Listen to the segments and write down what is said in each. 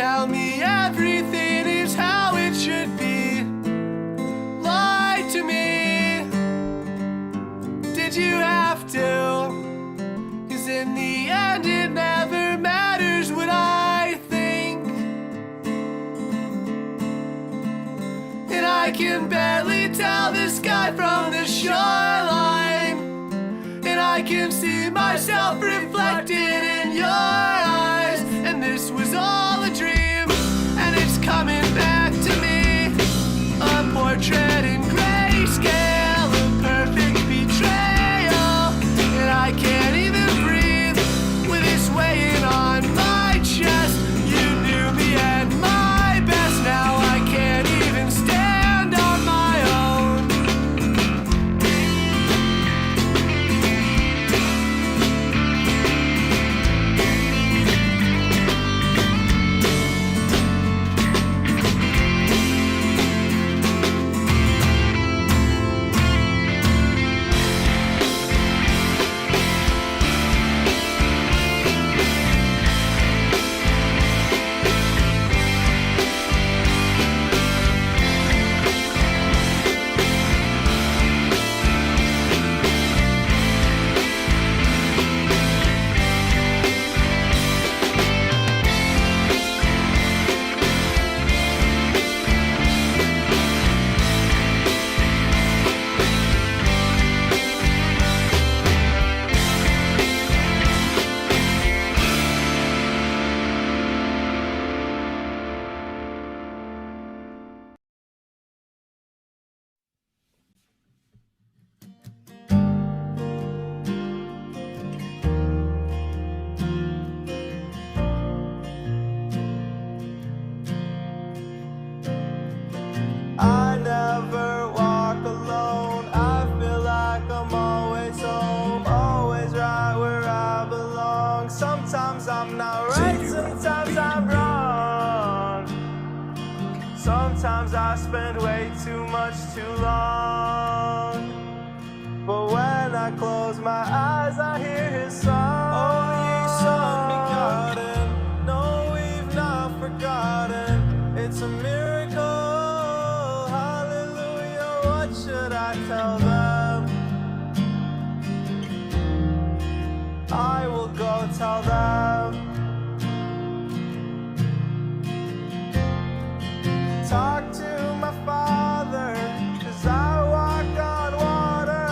tell me everything is how it should be. Lie to me. Did you have to? 'Cause in the end it never matters what I think. And I can barely tell the sky from the shoreline. And I can see myself reflected in your eyes. And this was all a dream, and it's coming back to me. A portrait in grayscale, a perfect betrayal. And I can't even breathe with this weighing on my chest. You knew me at my best, now I can't even stand on my own. I never walk alone. I feel like I'm always home, always right where I belong. Sometimes I'm not right, sometimes I'm wrong. Sometimes I spend way too much too long. But when I close my eyes, I hear his song. Oh, ye son begotten, no, we've not forgotten. It's a miracle. What should I tell them? I will go tell them. Talk to my father, 'cause I walk on water.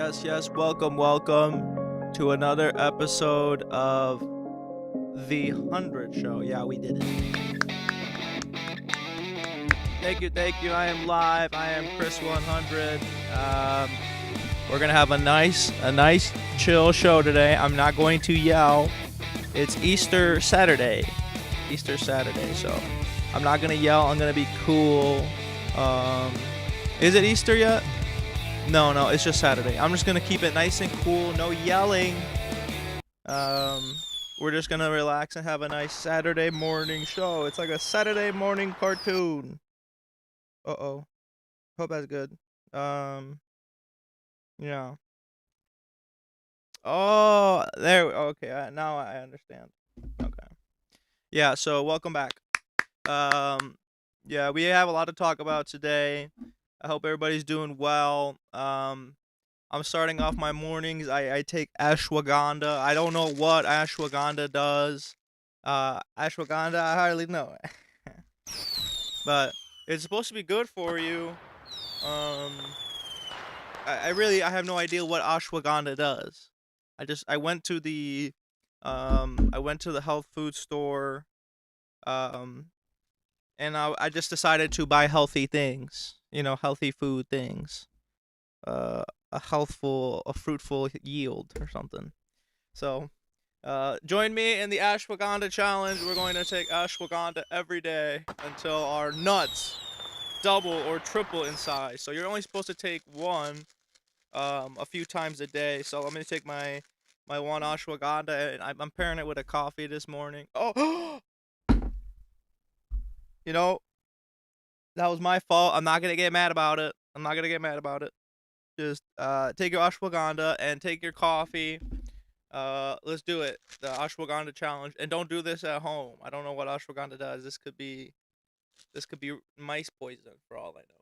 Yes. Welcome to another episode of The 100 Show. Yeah, we did it. Thank you. I am live. I am Chris 100. We're gonna have a nice, chill show today. I'm not going to yell. It's Easter Saturday, so I'm not gonna yell. I'm gonna be cool. Is it Easter yet? No, it's just Saturday. I'm just gonna keep it nice and cool, no yelling. We're just gonna relax and have a nice Saturday morning show. It's like a Saturday morning cartoon. Hope that's good. Yeah. Oh, okay. Now I understand. Okay. Yeah. So welcome back. Yeah, we have a lot to talk about today. I hope everybody's doing well. I'm starting off my mornings. I take ashwagandha. I don't know what ashwagandha does. Ashwagandha, I hardly know. But it's supposed to be good for you. I have no idea what ashwagandha does. I went to the health food store, and I just decided to buy healthy things, healthy food things, a fruitful yield or something. So, join me in the ashwagandha challenge. We're going to take ashwagandha every day until our nuts double or triple in size. So you're only supposed to take one, a few times a day. So I'm gonna take my one ashwagandha, and I'm pairing it with a coffee this morning. Oh. That was my fault. I'm not gonna get mad about it. Just take your ashwagandha and take your coffee. Let's do it. The ashwagandha challenge. And don't do this at home. I don't know what ashwagandha does. This could be mice poison for all I know.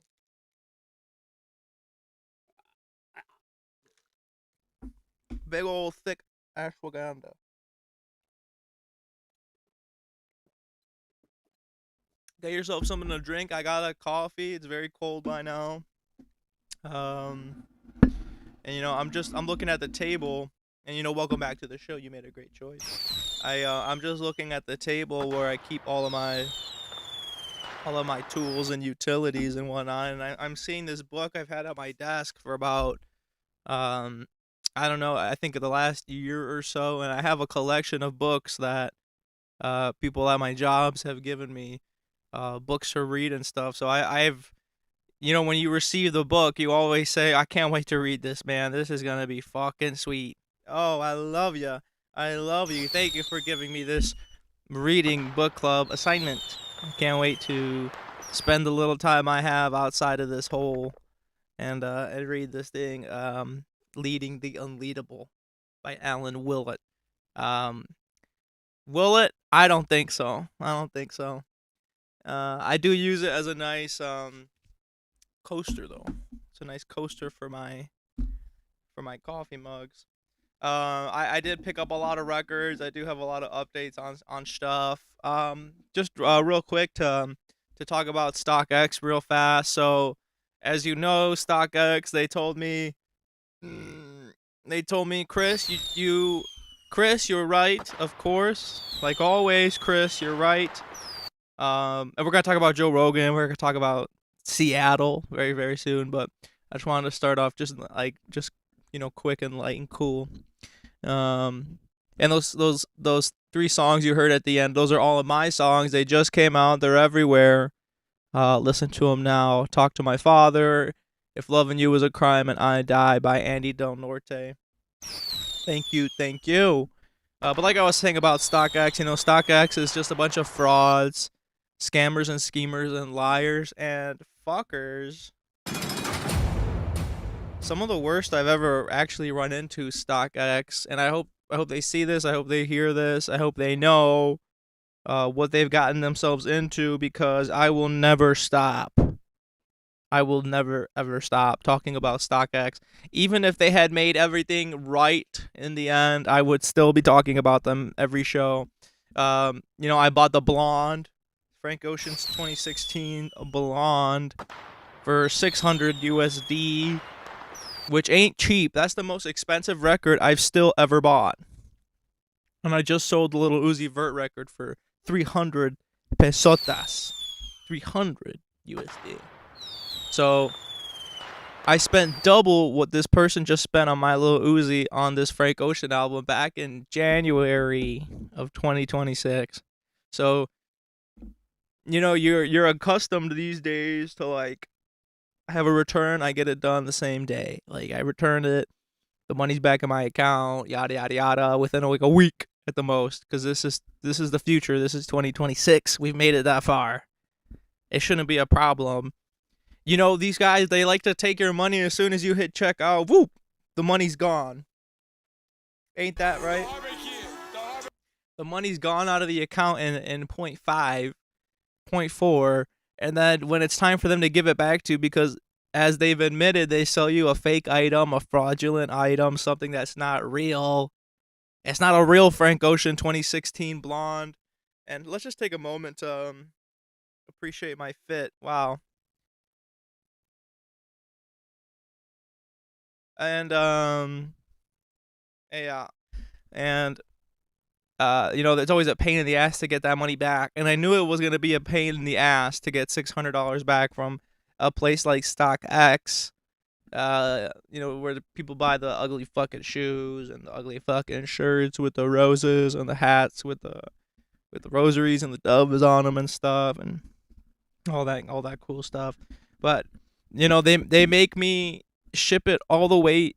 Big old thick ashwagandha. Get yourself something to drink. I got a coffee. It's very cold by now. And I'm looking at the table, and welcome back to the show. You made a great choice. I'm just looking at the table where I keep all of my tools and utilities and whatnot, and I'm seeing this book I've had at my desk for about I don't know, I think the last year or so, and I have a collection of books that people at my jobs have given me, books to read and stuff. So I've when you receive the book, you always say, I can't wait to read this, man. This is gonna be fucking sweet. Oh, I love you. Thank you for giving me this reading book club assignment. I can't wait to spend the little time I have outside of this hole and read this thing, Leading the Unleadable by Alan Willett. Willett? I don't think so. I do use it as a nice coaster, though. It's a nice coaster for my coffee mugs. I did pick up a lot of records. I do have a lot of updates on stuff. Just real quick to talk about StockX real fast. So, as you know, StockX, they told me, Chris, you're right, of course. Like always, Chris, you're right. And we're gonna talk about Joe Rogan. We're gonna talk about Seattle very, very soon. But I just wanted to start off just quick and light and cool. And those 3 songs you heard at the end, those are all of my songs. They just came out. They're everywhere. Listen to them now. Talk to My Father. If Loving You Was a Crime and I Die by Andy Del Norte. Thank you. But like I was saying about StockX, StockX is just a bunch of frauds, scammers and schemers and liars and fuckers. Some of the worst I've ever actually run into StockX, and I hope they see this. I hope they hear this. I hope they know what they've gotten themselves into, because I will never stop. I will never ever stop talking about StockX. Even if they had made everything right in the end, I would still be talking about them every show. I bought the Blonde, Frank Ocean's 2016 Blonde, for $600 USD. which ain't cheap. That's the most expensive record I've still ever bought. And I just sold the little Uzi Vert record for 300 pesotas. 300 USD. So I spent double what this person just spent on my little Uzi on this Frank Ocean album back in January of 2026. So, you know, you're accustomed these days to like have a return, I get it done the same day. Like I returned it, the money's back in my account, yada yada yada, within like a week at the most. Because this is the future. This is 2026. We've made it that far. It shouldn't be a problem. You know, these guys, they like to take your money as soon as you hit checkout. Whoop, the money's gone. Ain't that right? The money's gone out of the account in 0.5, 0.4, and then when it's time for them to give it back to you, because as they've admitted, they sell you a fake item, a fraudulent item, something that's not real. It's not a real Frank Ocean 2016 blonde. And let's just take a moment to appreciate my fit. Wow. And yeah, and you know, it's always a pain in the ass to get that money back, and I knew it was gonna be a pain in the ass to get $600 back from a place like StockX. You know, where the people buy the ugly fucking shoes and the ugly fucking shirts with the roses and the hats with the rosaries and the doves on them and stuff and all that cool stuff. But you know, they make me ship it all the way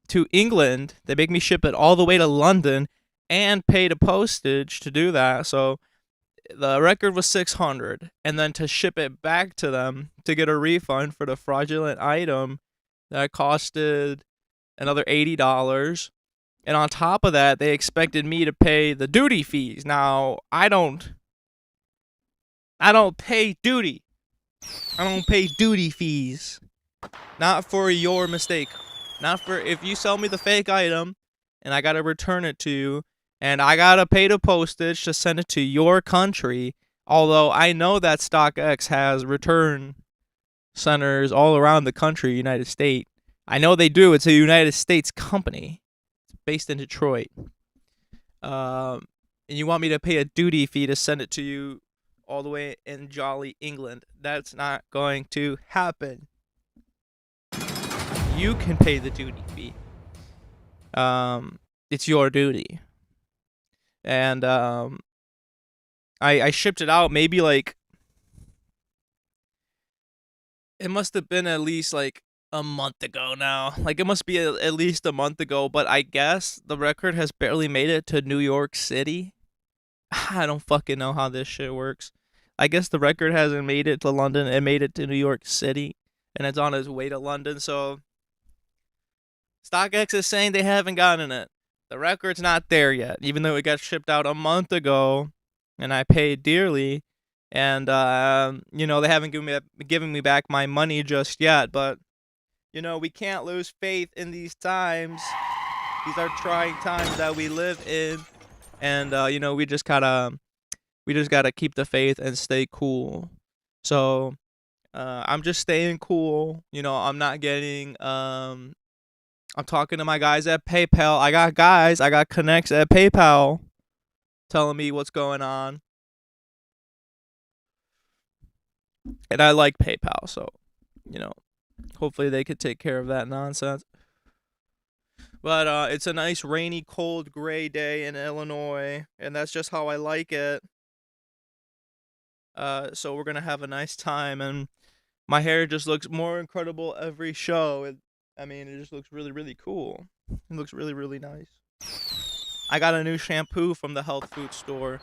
to England. They make me ship it all the way to London and pay the postage to do that. So the record was $600, and then to ship it back to them to get a refund for the fraudulent item, that costed another $80. And on top of that, they expected me to pay the duty fees. Now, I don't pay duty. I don't pay duty fees. Not for your mistake. Not for if you sell me the fake item and I got to return it to you and I got to pay the postage to send it to your country. Although I know that StockX has return centers all around the country, United States. I know they do. It's a United States company. It's based in Detroit. And you want me to pay a duty fee to send it to you all the way in jolly England. That's not going to happen. You can pay the duty fee. It's your duty. And I shipped it out maybe like, it must have been at least like a month ago now. Like it must be at least a month ago, but I guess the record has barely made it to New York City. I don't fucking know how this shit works. I guess the record hasn't made it to London. It made it to New York City, and it's on its way to London. So StockX is saying they haven't gotten it. The record's not there yet, even though it got shipped out a month ago, and I paid dearly. And you know, they haven't given me back my money just yet. But you know, we can't lose faith in these times. These are trying times that we live in, and you know, we just gotta keep the faith and stay cool. So I'm just staying cool. You know, I'm not getting I'm talking to my guys at PayPal. I got connects at PayPal telling me what's going on. And I like PayPal, so, you know, hopefully they could take care of that nonsense. But it's a nice rainy, cold, gray day in Illinois, and that's just how I like it. So we're going to have a nice time, and my hair just looks more incredible every show. It just looks really, really cool. It looks really, really nice. I got a new shampoo from the health food store.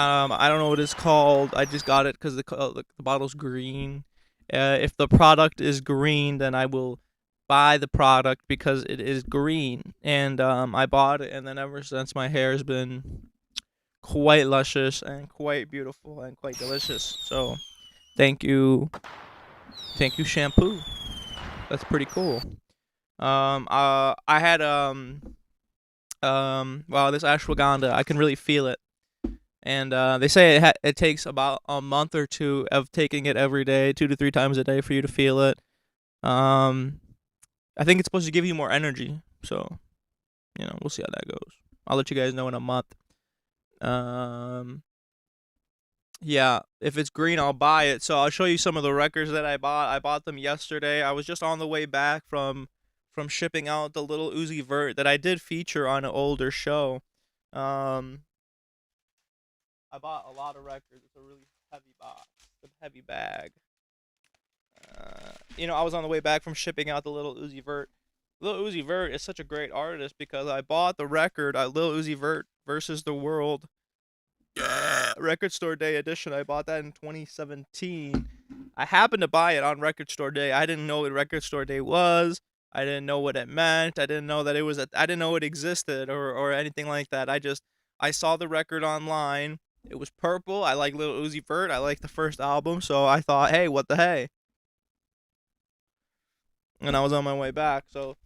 I don't know what it's called. I just got it because the bottle's green. If the product is green, then I will buy the product because it is green. And I bought it, and then ever since, my hair has been quite luscious and quite beautiful and quite delicious. So, thank you, shampoo. That's pretty cool. I had this ashwagandha, I can really feel it. And they say it takes about a month or two of taking it every day, 2 to 3 times a day, for you to feel it. I think it's supposed to give you more energy. So, we'll see how that goes. I'll let you guys know in a month. Yeah, if it's green, I'll buy it. So I'll show you some of the records that I bought. I bought them yesterday. I was just on the way back from shipping out the little Uzi Vert that I did feature on an older show. Um, I bought a lot of records. It's a really heavy box, a heavy bag. I was on the way back from shipping out the little Uzi Vert. Lil Uzi Vert is such a great artist because I bought the record, Lil Uzi Vert versus the World Record Store Day edition. I bought that in 2017. I happened to buy it on Record Store Day. I didn't know what Record Store Day was. I didn't know what it meant. I didn't know that I didn't know it existed or anything like that. I saw the record online. It was purple. I like Lil Uzi Vert. I like the first album, so I thought, hey, what the hey? And I was on my way back, so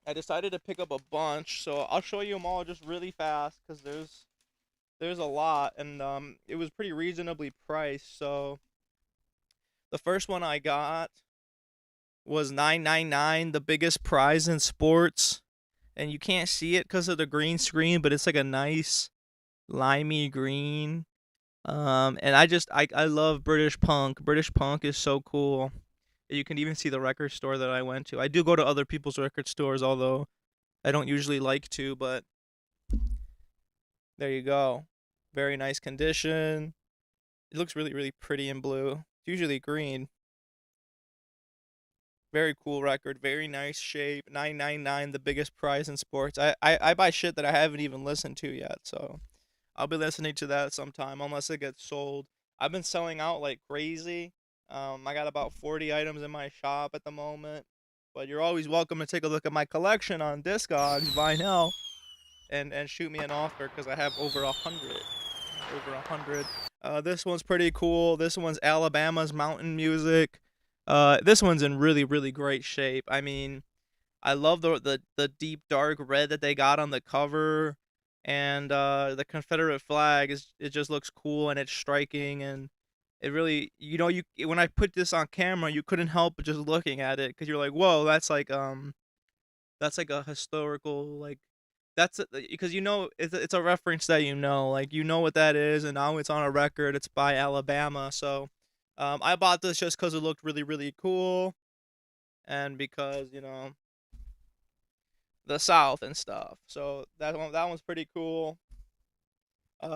I decided to pick up a bunch. So I'll show you them all just really fast because there's a lot, and it was pretty reasonably priced. So the first one I got was $9.99, the biggest prize in sports, and you can't see it because of the green screen, but it's like a nice limey green. And I love British punk. British punk is so cool. You can even see the record store that I went to. I do go to other people's record stores, although I don't usually like to, but there you go. Very nice condition. It looks really, really pretty in blue. It's usually green. Very cool record. Very nice shape. $9.99, the biggest prize in sports. I buy shit that I haven't even listened to yet, so I'll be listening to that sometime unless it gets sold. I've been selling out like crazy. I got about 40 items in my shop at the moment, but you're always welcome to take a look at my collection on Discogs, Vinyl, and shoot me an offer because I have over 100. This one's pretty cool. This one's Alabama's Mountain Music. This one's in really, really great shape. I mean, I love the deep dark red that they got on the cover, and the Confederate flag it just looks cool and it's striking, and it really, when I put this on camera, you couldn't help but just looking at it because you're like, whoa, that's like a historical, like, because it's a reference that like what that is, and now it's on a record. It's by Alabama, so I bought this just because it looked really, really cool, and because the South and stuff. So that one's pretty cool.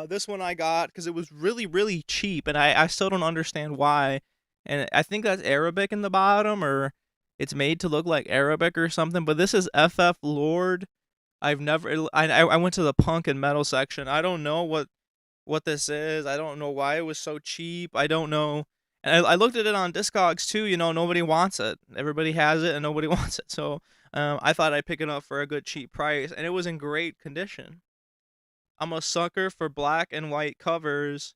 This one I got because it was really, really cheap, and I still don't understand why. And I think that's Arabic in the bottom, or it's made to look like Arabic or something. But this is FF Lord. I went to the punk and metal section. I don't know what this is. I don't know why it was so cheap. I don't know. And I looked at it on Discogs too. Nobody wants it. Everybody has it, and nobody wants it. So I thought I'd pick it up for a good cheap price, and it was in great condition. I'm a sucker for black and white covers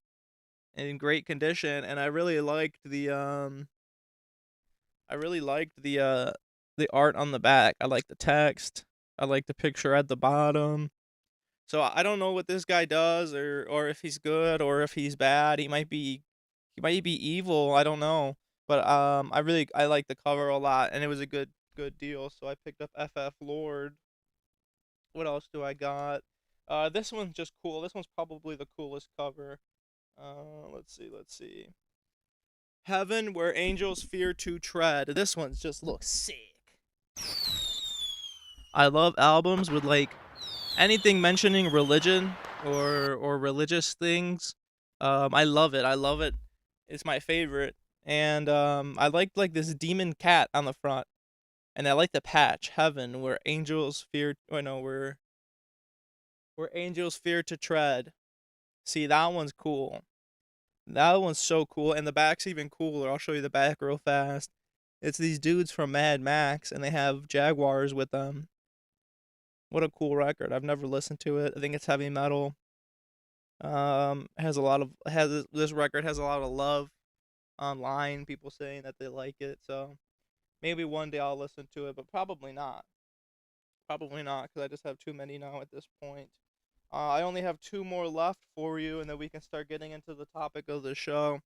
in great condition, and I really liked the the art on the back. I like the text. I like the picture at the bottom. So I don't know what this guy does, or if he's good or if he's bad. He might be evil. I don't know. But I like the cover a lot, and it was a good deal. So I picked up FF Lord. What else do I got? This one's just cool. This one's probably the coolest cover. Let's see. Heaven Where Angels Fear to Tread. This one just looks sick. I love albums with like anything mentioning religion or religious things. I love it. It's my favorite. And I like this demon cat on the front. And I like the patch, Heaven Where Angels Fear where angels fear to tread. See, that one's cool. That one's so cool, and the back's even cooler. I'll show you the back real fast. It's these dudes from Mad Max, and they have jaguars with them. What a cool record. I've never listened to it. I think it's heavy metal. This record has a lot of love online, people saying that they like it, so maybe one day I'll listen to it, but probably not. Probably not, because I just have too many now at this point. I only have 2 more left for you, and then we can start getting into the topic of the show.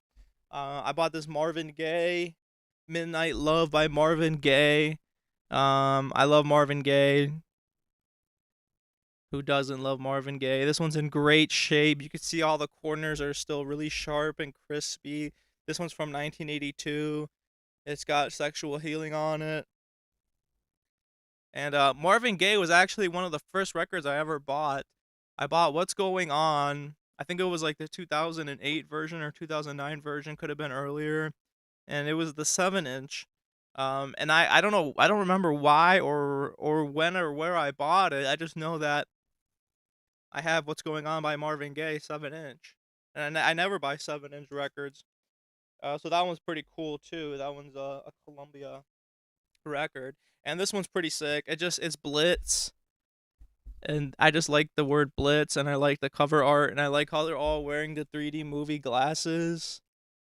I bought this Marvin Gaye, Midnight Love by Marvin Gaye. I love Marvin Gaye. Who doesn't love Marvin Gaye? This one's in great shape. You can see all the corners are still really sharp and crispy. This one's from 1982. It's got Sexual Healing on it. And Marvin Gaye was actually one of the first records I ever bought. I bought What's Going On. I think it was like the 2008 version or 2009 version, could have been earlier. And it was the 7-inch. And I don't know, I don't remember why or when or where I bought it. I just know that I have What's Going On by Marvin Gaye 7-inch. And I never buy 7-inch records. So that one's pretty cool too. That one's a Columbia record. And this one's pretty sick. It's Blitz. And I just like the word Blitz, and I like the cover art, and I like how they're all wearing the 3D movie glasses.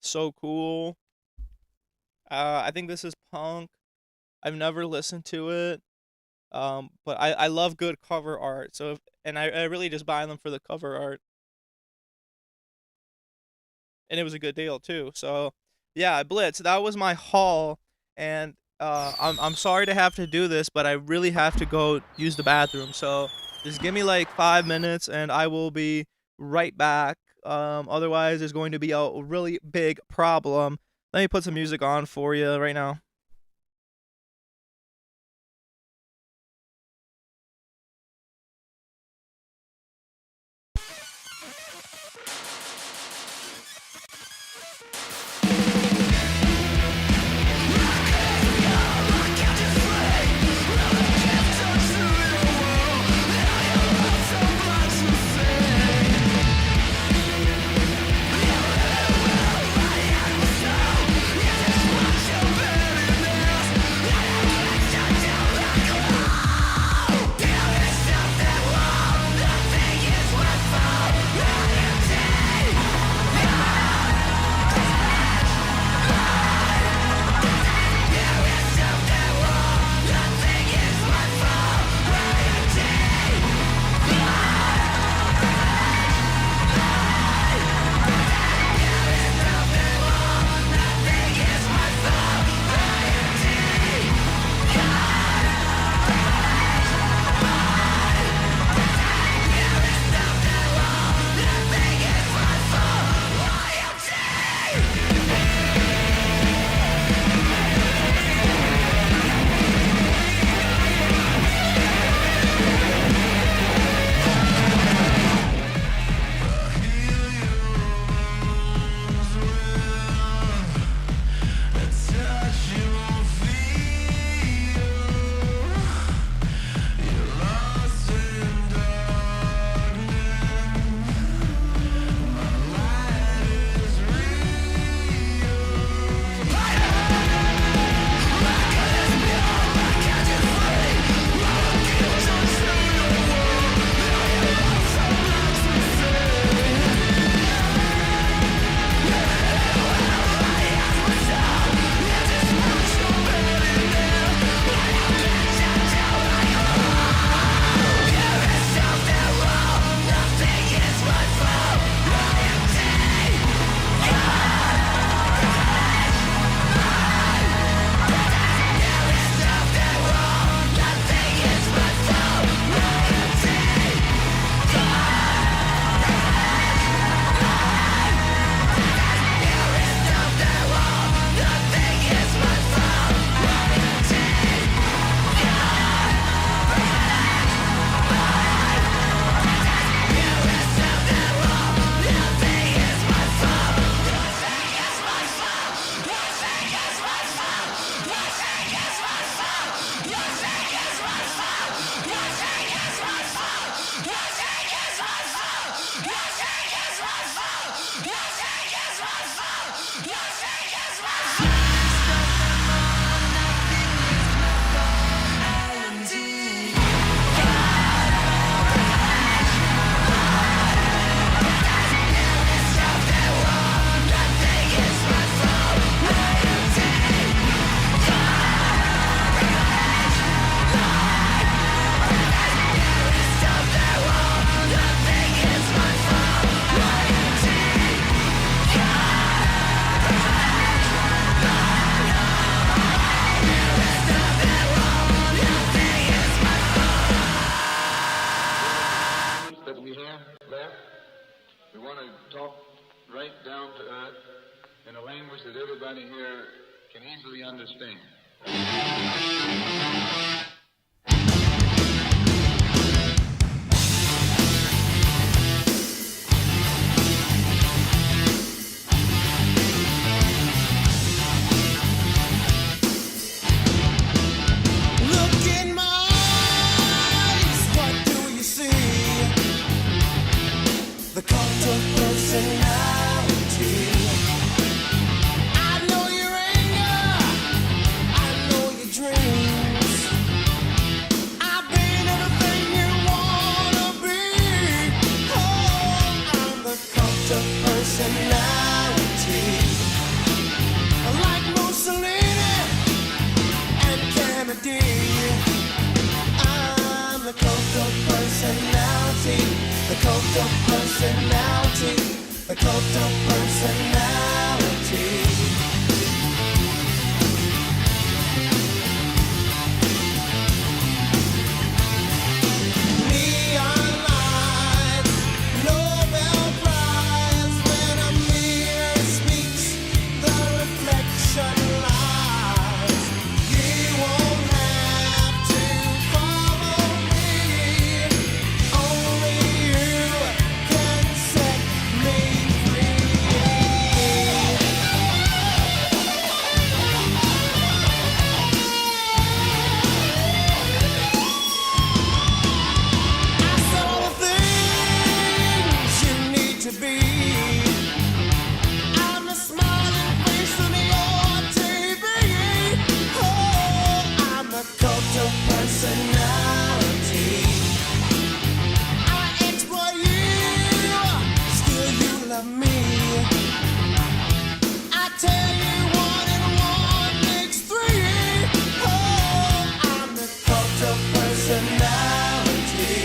So cool. I think this is punk. I've never listened to it. But I love good cover art. And I really just buy them for the cover art. And it was a good deal too. So yeah, Blitz, that was my haul. And I'm sorry to have to do this, but I really have to go use the bathroom. So just give me like 5 minutes and I will be right back. Otherwise there's going to be a really big problem. Let me put some music on for you right now. We want to talk right down to earth in a language that everybody here can easily understand. Look in my eyes, what do you see? The cult of personality. I know your anger, I know your dreams. I've been everything you wanna be. Oh, I'm the cult of personality. Like Mussolini and Kennedy, I'm the cult of personality, the cult of personality, the cult of personality. Neon lights, Nobel Prize. When a mirror speaks, the reflection lies. You won't have to follow me. Only you can set me free. I said all the things you need to be. I'm the smiling face on your TV. Oh, I'm the cult of personality. I exploit you, still you love me. I tell you 1 and 1 makes 3. Oh, I'm the cult of personality.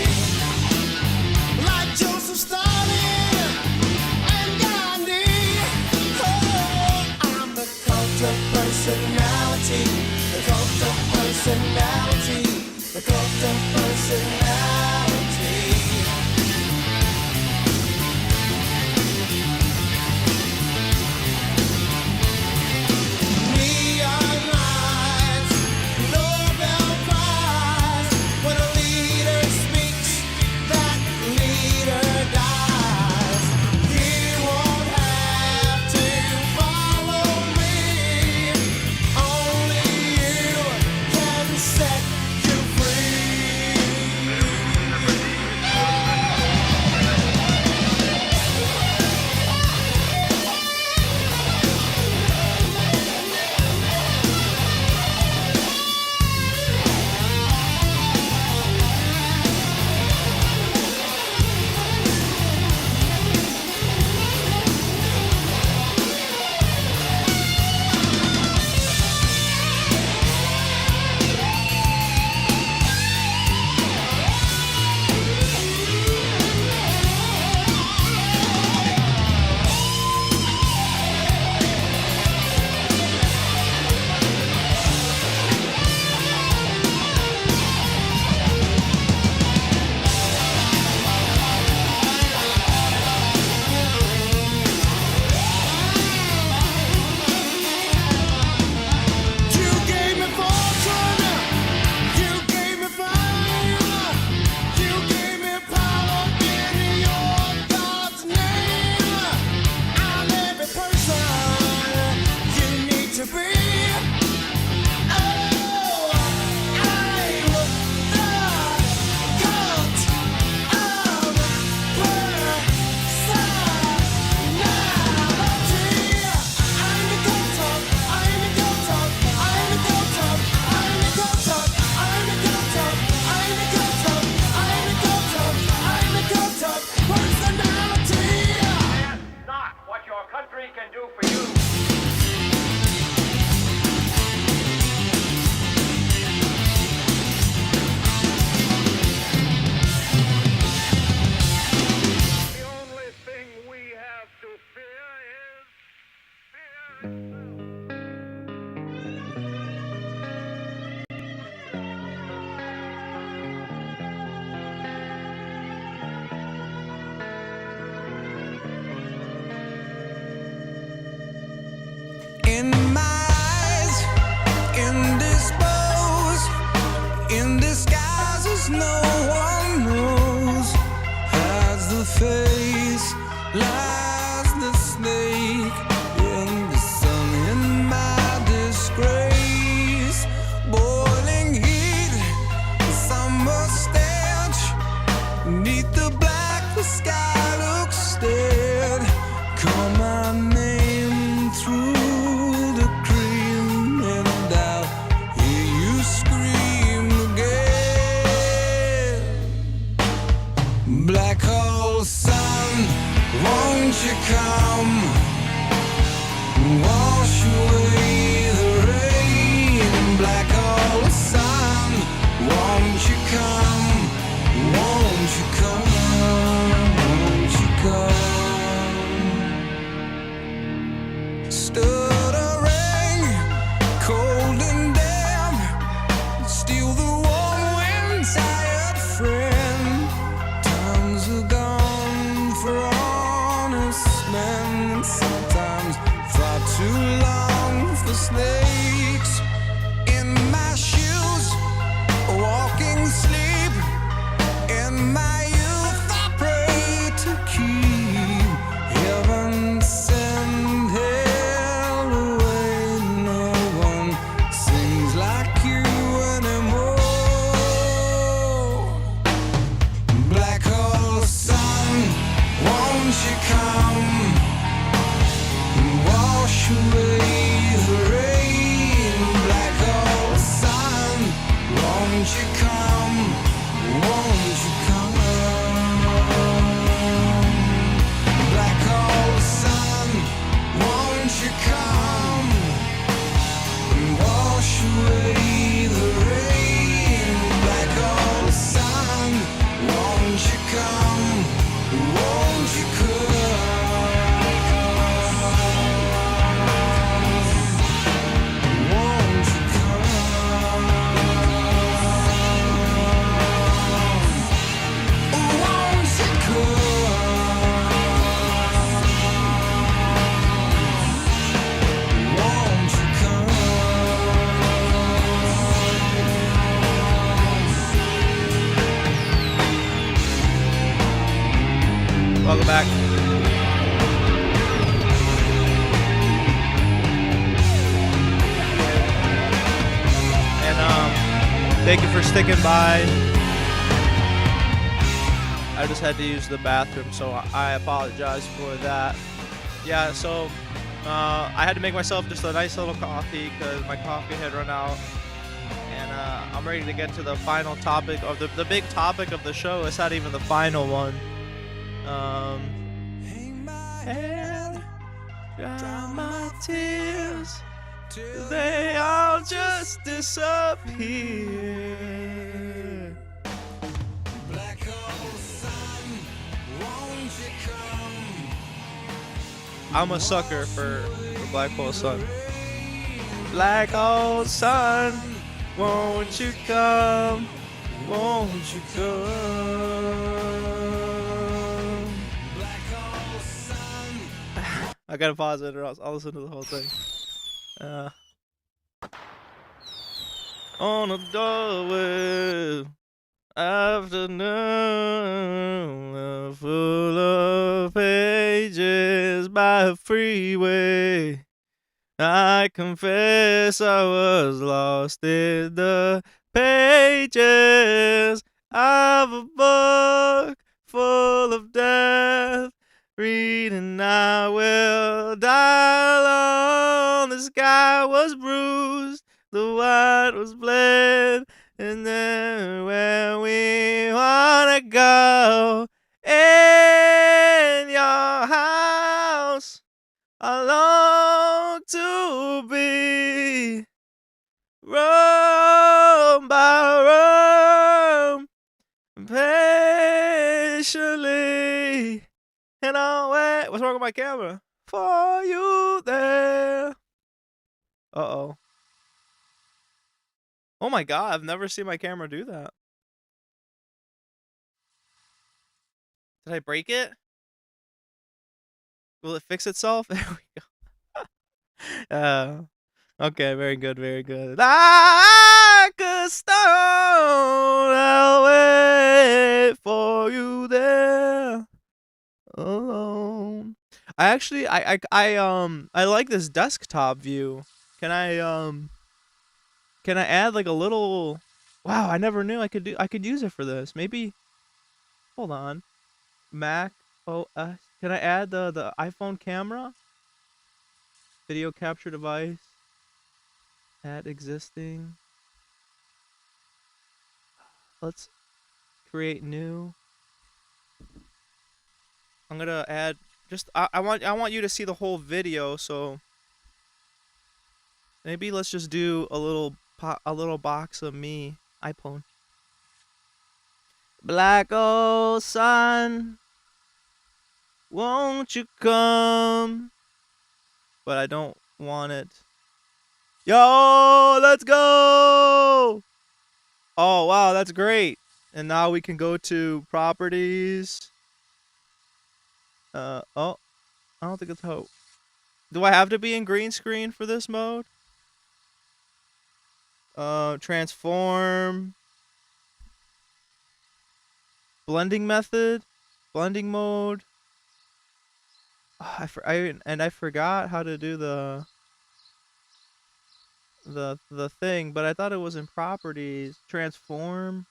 Like Joseph Stalin and Gandhi. Oh, I'm the cult of personality. The cult of personality. The cult of personality. Neon lights, Nobel Prize. When a leader speaks, that leader dies. You won't have to follow me. Only you can set you free. You gave me fortune, you gave me fame, you gave me power in your God's name. I'm every person you need to be. Oh, I'm the cult of personality. I'm the cult of, I'm the cult of, I'm the cult of, I'm the cult of, I'm the cult of, I'm the cult of, I'm the cult of, I'm the cult of personality. Ask not what your country can do for you. The only thing we have to fear is fear. no one knows. As the face lies the snake in the sun, in my disgrace. Boiling heat, summer stench. Neath the black, the sky looks dead. Call my name through the cream, and I'll hear you scream again. Black hole sun, won't you come? Wash away the rain. Black hole sun, won't you come? Won't you come? Won't you come? Stuttering, cold and damp, steal the warm wind, tired friend. Times are gone for honest men, sometimes far too long for snakes. In my shoes, walking sleep. In my youth I pray to keep heaven send hell away. No one sings like you anymore. Black hole sun, won't you come? Wash away the rain. Black hole sun, won't you come? Won't you come? Black hole sun, won't you come? Wash away the rain. Black hole sun, won't you come? Won't you come? Won't you come? Won't you come? Won't you come? Welcome back. And thank you for sticking by. I just had to use the bathroom, so I apologize for that. Yeah, so I had to make myself just a nice little coffee because my coffee had run out. And I'm ready to get to the final topic of the big topic of the show. It's not even the final one. And dry my tears, they all just disappear. Black hole sun, won't you come? I'm a sucker for Black Hole Sun. Black Hole Sun, won't you come? Won't you come? I gotta pause it or else I'll listen to the whole thing. On a doorway, afternoon, full of pages by a freeway. I confess I was lost in the pages of a book full of death. Reading I will die alone. The sky was bruised, the white was bled, and then where we wanna go, in your house, I long to be, room by room, patiently. And I'll wait. What's wrong with my camera? For you there. Uh-oh. Oh my god, I've never seen my camera do that. Did I break it? Will it fix itself? There we go. Okay, very good, very good. Like a stone, I'll wait. Are you there alone? I like this desktop view. Can I add like a little? Wow, I never knew I could use it for this. Maybe hold on. Mac OS. Can I add the iPhone camera? Video capture device. Add existing. Let's create new. I'm gonna add just I want you to see the whole video, so maybe let's just do a little box of me iPhone. Black old sun, won't you come? But I don't want it. Yo, let's go! Oh wow, that's great. And now we can go to properties. Oh, I don't think it's hope. Do I have to be in green screen for this mode? Transform. Blending method. Blending mode. Oh, I forgot how to do the thing, but I thought it was in properties. Transform.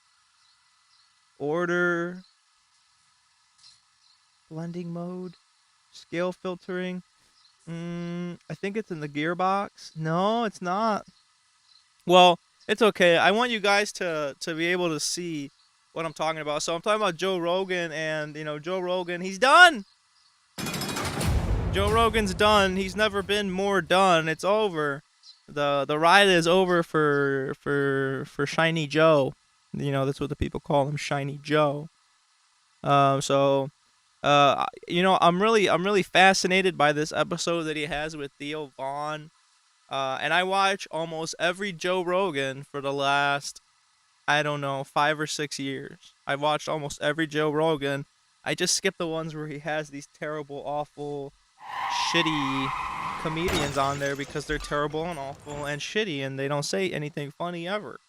Order. Blending mode. Scale filtering. I think it's in the gearbox. No, it's not. Well, it's okay. I want you guys to be able to see what I'm talking about. So I'm talking about Joe Rogan, and Joe Rogan, he's done. Joe Rogan's done. He's never been more done. It's over. The ride is over for Shiny Joe. That's what the people call him, Shiny Joe. I'm really fascinated by this episode that he has with Theo Vaughn. And I watch almost every Joe Rogan for the last, I don't know, 5 or 6 years. I've watched almost every Joe Rogan. I just skip the ones where he has these terrible, awful, shitty comedians on there because they're terrible and awful and shitty and they don't say anything funny ever.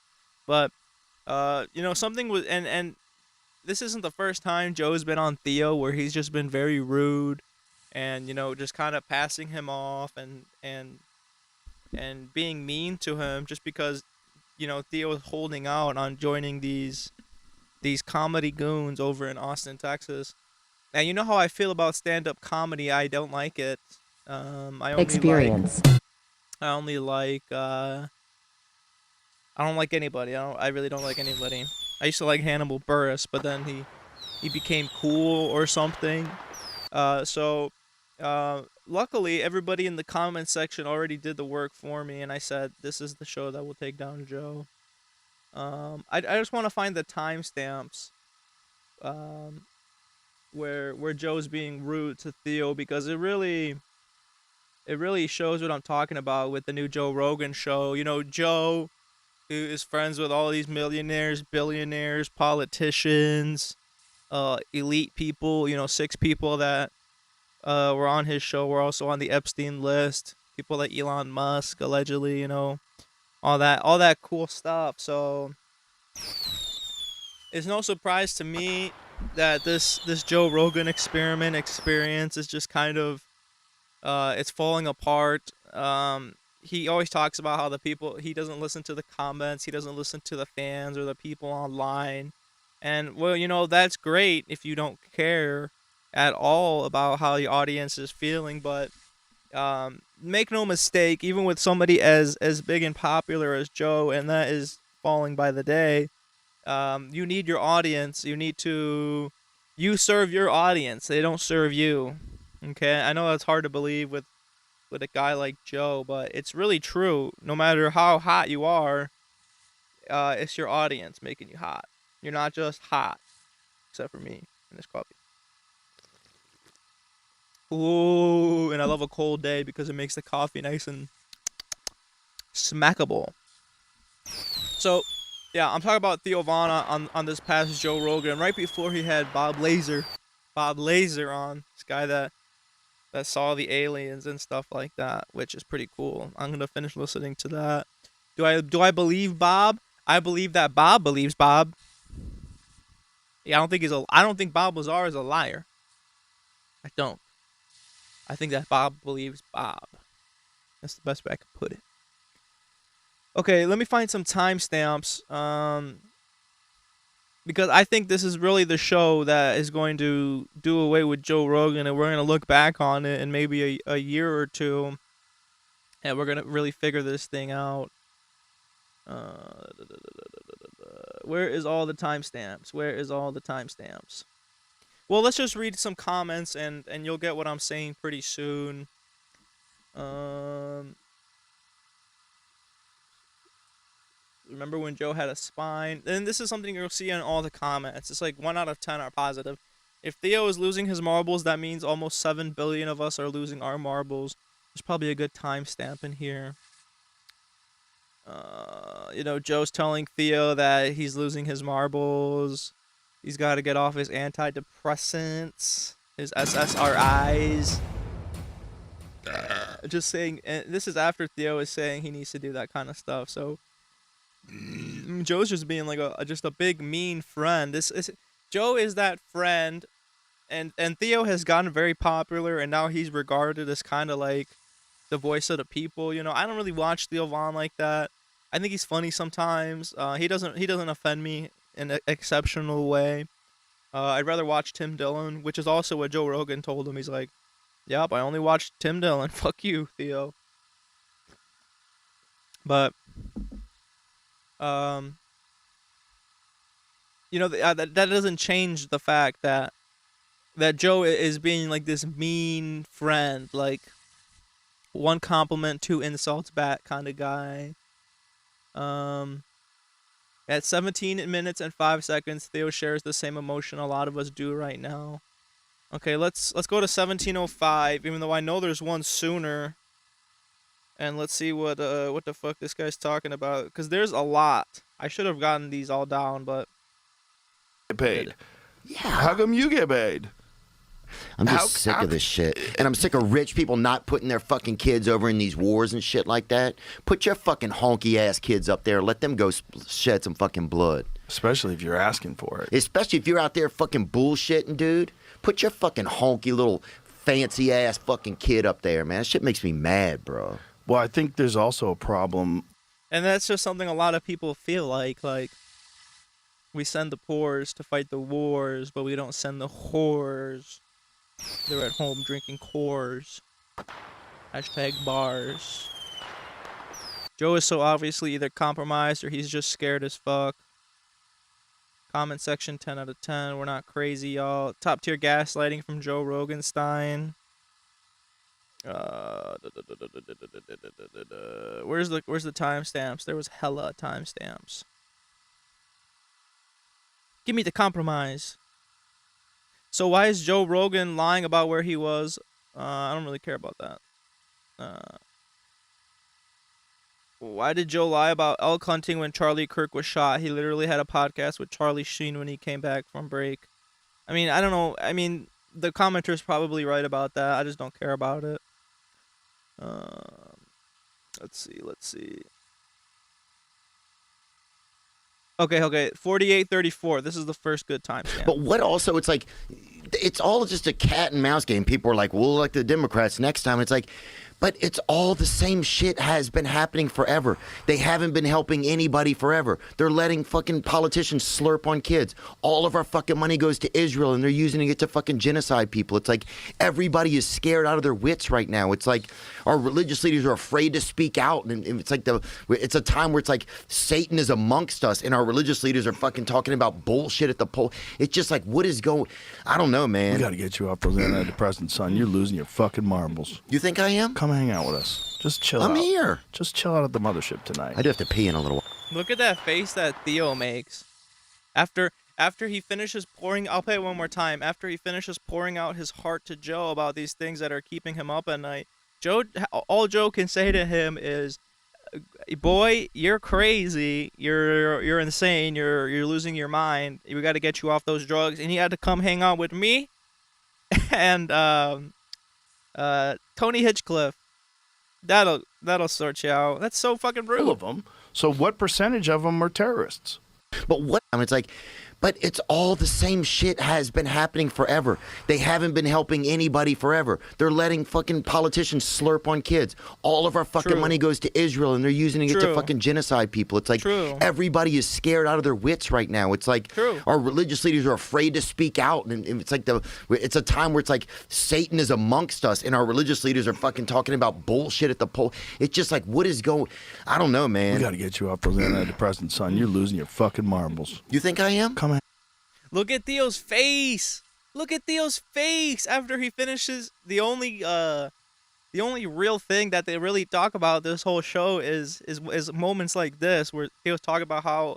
But, something was, and this isn't the first time Joe's been on Theo where he's just been very rude and, just kind of passing him off and being mean to him just because, Theo is holding out on joining these comedy goons over in Austin, Texas. And you know how I feel about stand-up comedy. I don't like it. I only like I don't like anybody. I really don't like anybody. I used to like Hannibal Buress, but then he became cool or something. Luckily, everybody in the comments section already did the work for me, and I said, this is the show that will take down Joe. I just want to find the timestamps where Joe's being rude to Theo, because it really shows what I'm talking about with the new Joe Rogan show. Joe, who is friends with all these millionaires, billionaires, politicians, elite people, 6 people that were on his show were also on the Epstein list. People like Elon Musk, allegedly, all that cool stuff. So it's no surprise to me that this Joe Rogan experience is just kind of it's falling apart. He always talks about how he doesn't listen to the comments, he doesn't listen to the fans or the people online. And well, that's great if you don't care at all about how the audience is feeling, but make no mistake, even with somebody as big and popular as Joe, and that is falling by the day, you need your audience. You serve your audience. They don't serve you. Okay, I know that's hard to believe with a guy like Joe, but it's really true. No matter how hot you are, it's your audience making you hot. You're not just hot, except for me and this coffee. Ooh, and I love a cold day because it makes the coffee nice and smackable. So, yeah, I'm talking about Theo Vaughn on this past Joe Rogan, right before he had Bob Lazar on, this guy that saw the aliens and stuff like that, which is pretty cool. I'm gonna finish listening to that. Do I believe Bob? I believe that Bob believes Bob. Yeah, I don't think Bob Lazar is a liar. I don't. I think that Bob believes Bob. That's the best way I could put it. Okay, let me find some timestamps. Because I think this is really the show that is going to do away with Joe Rogan, and we're going to look back on it in maybe a year or two, and we're going to really figure this thing out. Where is all the timestamps? Where is all the timestamps? Well, let's just read some comments, and you'll get what I'm saying pretty soon. Remember when Joe had a spine? And this is something you'll see in all the comments. It's like 1 out of 10 are positive. If Theo is losing his marbles, that means almost 7 billion of us are losing our marbles. There's probably a good timestamp in here. You know, Joe's telling Theo that he's losing his marbles. He's got to get off his antidepressants, his SSRIs. Just saying, and this is after Theo is saying he needs to do that kind of stuff. So Joe's just being like just a big mean friend. Joe is that friend, and Theo has gotten very popular, and now he's regarded as kind of like the voice of the people. You know, I don't really watch Theo Von like that. I think he's funny sometimes. He doesn't offend me in an exceptional way. I'd rather watch Tim Dillon, which is also what Joe Rogan told him. He's like, "Yep, I only watched Tim Dillon. Fuck you, Theo." But you know, that doesn't change the fact that Joe is being like this mean friend, like 1 compliment, 2 insults back kind of guy. At 17 minutes and 5 seconds, Theo shares the same emotion a lot of us do right now. Okay, let's go to 17:05, even though I know there's one sooner. And let's see what the fuck this guy's talking about, because there's a lot. I should have gotten these all down, but Get paid. Yeah. How come you get paid? I'm just sick of this shit. And I'm sick of rich people not putting their fucking kids over in these wars and shit like that. Put your fucking honky ass kids up there. Let them go shed some fucking blood. Especially if you're asking for it. Especially if you're out there fucking bullshitting, dude. Put your fucking honky little fancy ass fucking kid up there, man. That shit makes me mad, bro. Well, I think there's also a problem. and that's just something a lot of people feel like we send the poors to fight the wars, but we don't send the whores. They're at home drinking Coors. #bars. Joe is so obviously either compromised or he's just scared as fuck. Comment section 10 out of 10. We're not crazy, y'all. Top tier gaslighting from Joe Roganstein. Where's the timestamps? There was hella timestamps. Give me the compromise. So why is Joe Rogan lying about where he was? I don't really care about that. Why did Joe lie about elk hunting when Charlie Kirk was shot? He literally had a podcast with Charlie Sheen when he came back from break. I mean, I don't know. I mean, the commenter's probably right about that. I just don't care about it. Let's see. Okay. 48:34. This is the first good timestamp. But what also, it's like, it's all just a cat and mouse game. People are like, we'll elect the Democrats next time. It's like, but it's all the same shit has been happening forever. They haven't been helping anybody forever. They're letting fucking politicians slurp on kids. All of our fucking money goes to Israel, and they're using it to fucking genocide people. It's like everybody is scared out of their wits right now. It's like our religious leaders are afraid to speak out, and it's like it's a time where it's like Satan is amongst us, and our religious leaders are fucking talking about bullshit at the poll. It's just like, what is going? I don't know, man. We got to get you off those antidepressants, son. You're losing your fucking marbles. You think I am? Come hang out with us. Just chill out. I'm here. Just chill out at the mothership tonight. I do have to pee in a little while. Look at that face that Theo makes. After he finishes pouring, I'll play it one more time. After he finishes pouring out his heart to Joe about these things that are keeping him up at night, all Joe can say to him is, "Boy, you're crazy. You're insane. You're losing your mind. We got to get you off those drugs." And he had to come hang out with me and Tony Hitchcliffe. That'll sort you out. That's so fucking rude. All of them. So what percentage of them are terrorists? But what? I mean, it's like, But it's all the same shit has been happening forever. They haven't been helping anybody forever. They're letting fucking politicians slurp on kids. All of our fucking True. money goes to Israel, and they're using it to True. fucking genocide people. It's like True. everybody is scared out of their wits right now. It's like True. our religious leaders are afraid to speak out, and it's like it's a time where it's like Satan is amongst us, and our religious leaders are fucking talking about bullshit at the poll. It's just like, what is going? I don't know, man. We got to get you off those antidepressants, son. You're losing your fucking marbles. You think I am? Come on. Look at Theo's face. Look at Theo's face after he finishes. The only real thing that they really talk about this whole show is moments like this where Theo's talking about how,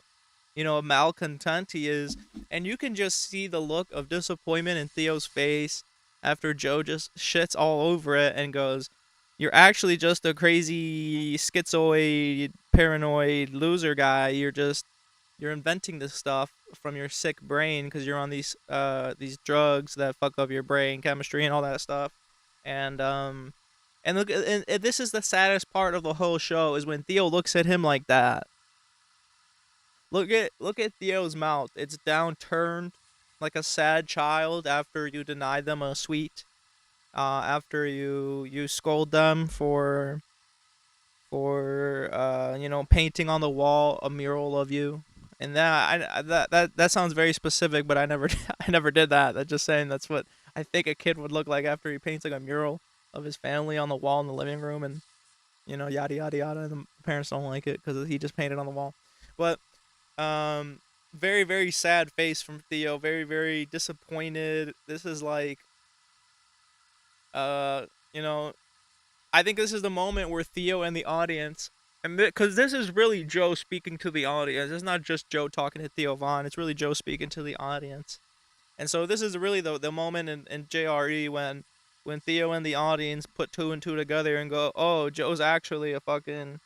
you know, malcontent he is, and you can just see the look of disappointment in Theo's face after Joe just shits all over it and goes, "You're actually just a crazy schizoid, paranoid loser guy. You're inventing this stuff from your sick brain because you're on these drugs that fuck up your brain chemistry and all that stuff." And look, and this is the saddest part of the whole show is when Theo looks at him like that. Look at Theo's mouth. It's downturned like a sad child after you deny them a sweet. After you scold them for you know, painting on the wall a mural of you. And that sounds very specific, but I never did that. I'm just saying that's what I think a kid would look like after he paints like a mural of his family on the wall in the living room, and you know, yada yada yada. And the parents don't like it because he just painted on the wall. But very very sad face from Theo. Very very disappointed. This is like, you know, I think this is the moment where Theo and the audience. And because this is really Joe speaking to the audience. It's not just Joe talking to Theo Von. It's really Joe speaking to the audience. And so this is really the moment in JRE when Theo and the audience put two and two together and go, oh, Joe's actually a fucking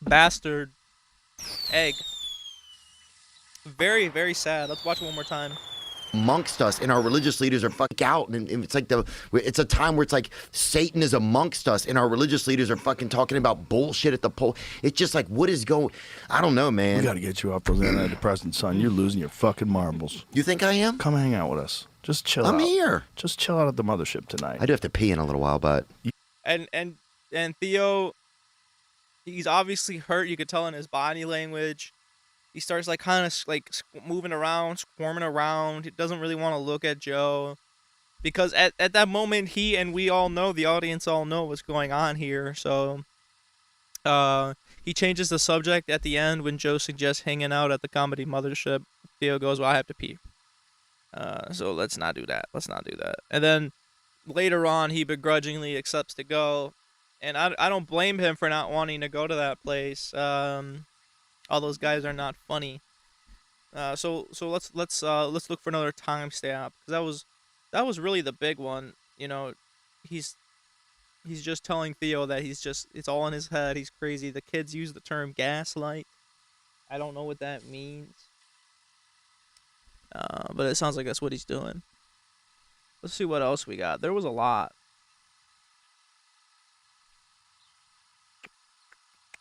bastard egg. Very, very sad. Let's watch it one more time. Amongst us, and our religious leaders are fucking out, and it's like it's a time where it's like Satan is amongst us, and our religious leaders are fucking talking about bullshit at the poll. It's just like, what is going? I don't know, man. We got to get you off those antidepressants, son. You're losing your fucking marbles. You think I am? Come hang out with us. Just chill out. I'm here. Just chill out at the mothership tonight. I do have to pee in a little while, but And Theo, he's obviously hurt. You could tell in his body language. He starts like kind of like moving around, squirming around. He doesn't really want to look at Joe because at that moment he and we all know, the audience all know what's going on here. So he changes the subject at the end when Joe suggests hanging out at the comedy mothership. Theo goes, "Well, I have to pee. So let's not do that. Let's not do that." And then later on he begrudgingly accepts to go. And I don't blame him for not wanting to go to that place. All those guys are not funny. So let's look for another timestamp, because that was really the big one. You know, he's just telling Theo that it's all in his head. He's crazy. The kids use the term gaslight. I don't know what that means. But it sounds like that's what he's doing. Let's see what else we got. There was a lot.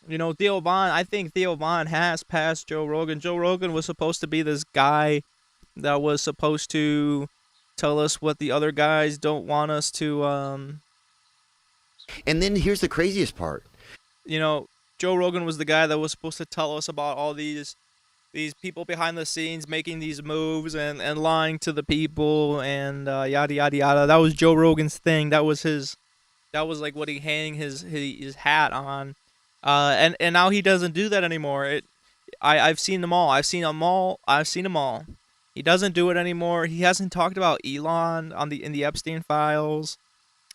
You know, Theo Von, I think Theo Von has passed Joe Rogan. Joe Rogan was supposed to be this guy that was supposed to tell us what the other guys don't want us to, and then here's the craziest part. You know, Joe Rogan was the guy that was supposed to tell us about all these people behind the scenes making these moves and lying to the people and yada yada yada. That was Joe Rogan's thing. That was like what he hang his hat on. And now he doesn't do that anymore. I've seen them all. I've seen them all. He doesn't do it anymore. He hasn't talked about Elon in the Epstein files.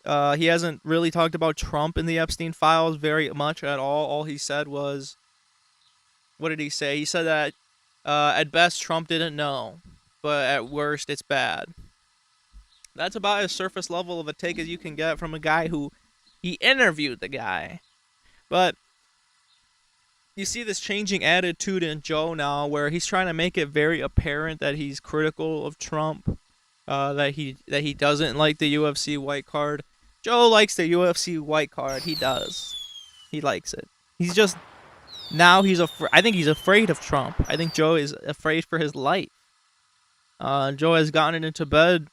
He hasn't really talked about Trump in the Epstein files very much at all. All he said was, what did he say? He said that at best Trump didn't know, but at worst it's bad. That's about as surface level of a take as you can get from a guy who he interviewed the guy. But you see this changing attitude in Joe now, where he's trying to make it very apparent that he's critical of Trump, that he doesn't like the UFC white card. Joe likes the UFC white card. He does. He likes it. He's just Now I think he's afraid of Trump. I think Joe is afraid for his life. Joe has gotten into bed.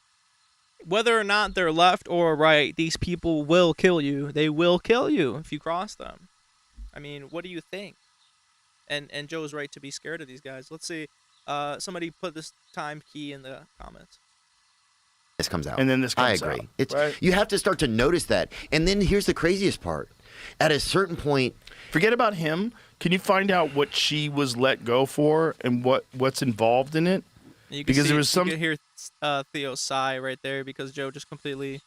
Whether or not they're left or right, these people will kill you. They will kill you if you cross them. I mean, what do you think? And Joe's right to be scared of these guys. Let's see. Somebody put this time key in the comments. This comes out. And then this comes I agree. out, It's right? You have to start to notice that. And then here's the craziest part. At a certain point, Forget about him. Can you find out what she was let go for and what's involved in it? You can Because see, there was some. You can hear Theo sigh right there because Joe just completely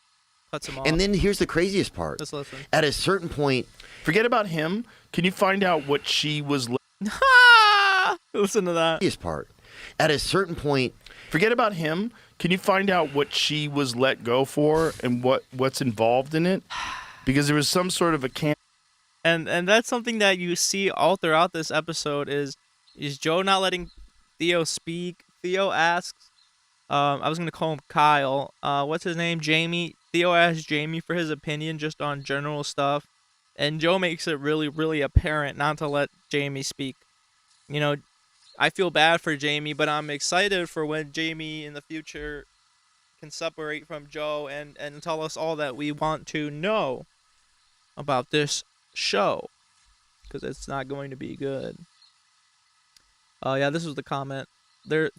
cuts him off. and then here's the craziest part. Let's listen. At a certain point, Forget about him. Can you find out what she was? Listen to that. craziest part. At a certain point, Forget about him. Can you find out what she was let go for and what's involved in it? Because there was some sort of a And that's something that you see all throughout this episode is Joe not letting Theo speak. Theo asks, I was gonna call him Kyle. What's his name? Jamie. Theo asks Jamie for his opinion just on general stuff, and Joe makes it really, really apparent not to let Jamie speak. You know, I feel bad for Jamie, but I'm excited for when Jamie in the future can separate from Joe and tell us all that we want to know about this show, because it's not going to be good. Yeah, this was the comment.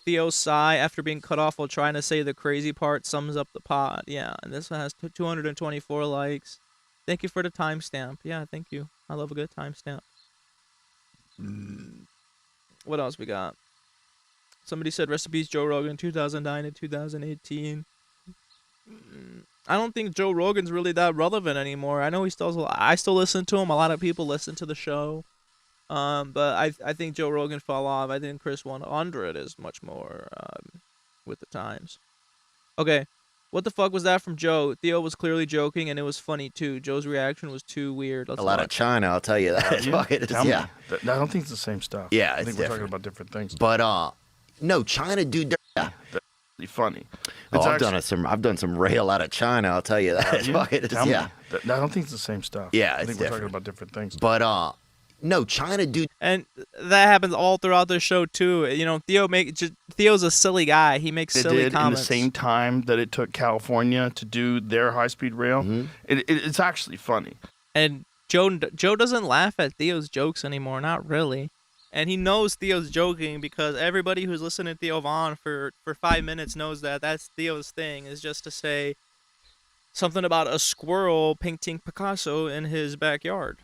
Theo's sigh after being cut off while trying to say the crazy part sums up the pod. Yeah, and this one has 224 likes. Thank you for the timestamp. Yeah, thank you. I love a good timestamp. What else we got? Somebody said recipes Joe Rogan 2009 and 2018. I don't think Joe Rogan's really that relevant anymore. I know I still listen to him. A lot of people listen to the show. But I think Joe Rogan fell off. I think Chris 100 is much more with the times. Okay, what the fuck was that from Joe? Theo was clearly joking, and it was funny too. Joe's reaction was too weird. Let's a lot of watch. China, I'll tell you that. Tell me. Yeah. I don't think it's the same stuff. Yeah, I it's think we're talking different. about different things. But no, China, dude. Yeah. It's funny. Oh, I've done some rail out of China, I'll tell you that. Tell me. Yeah. I don't think it's the same stuff. Yeah, I it's think we're talking different. about different things. But no, China, dude. And that happens all throughout the show too. You know, Theo's a silly guy. He makes It silly did comments. in the same time that it took California to do their high-speed rail. Mm-hmm. It's actually funny. And Joe doesn't laugh at Theo's jokes anymore, not really. And he knows Theo's joking because everybody who's listening to Theo Vaughn for 5 minutes knows that that's Theo's thing, is just to say something about a squirrel painting Picasso in his backyard.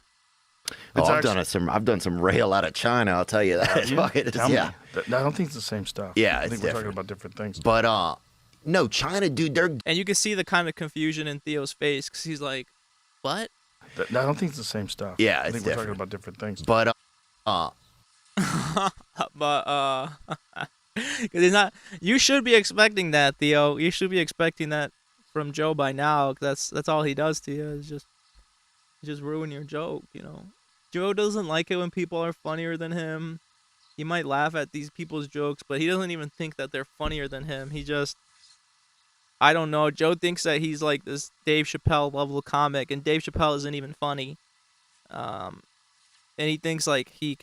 I've done some rail out of China, I'll tell you that. Tell me. Yeah. I don't think it's the same stuff. Yeah, I it's think we're talking different. about different things. But no, China, dude. They're And you can see the kind of confusion in Theo's face because he's like, what? I don't think it's the same stuff. Yeah, I it's think we're talking different. about different things. but But because he's not. You should be expecting that, Theo. You should be expecting that from Joe by now. 'Cause that's all he does to you is just ruin your joke. You know, Joe doesn't like it when people are funnier than him. He might laugh at these people's jokes, but he doesn't even think that they're funnier than him. He just, I don't know. Joe thinks that he's like this Dave Chappelle level comic, and Dave Chappelle isn't even funny. And he thinks like he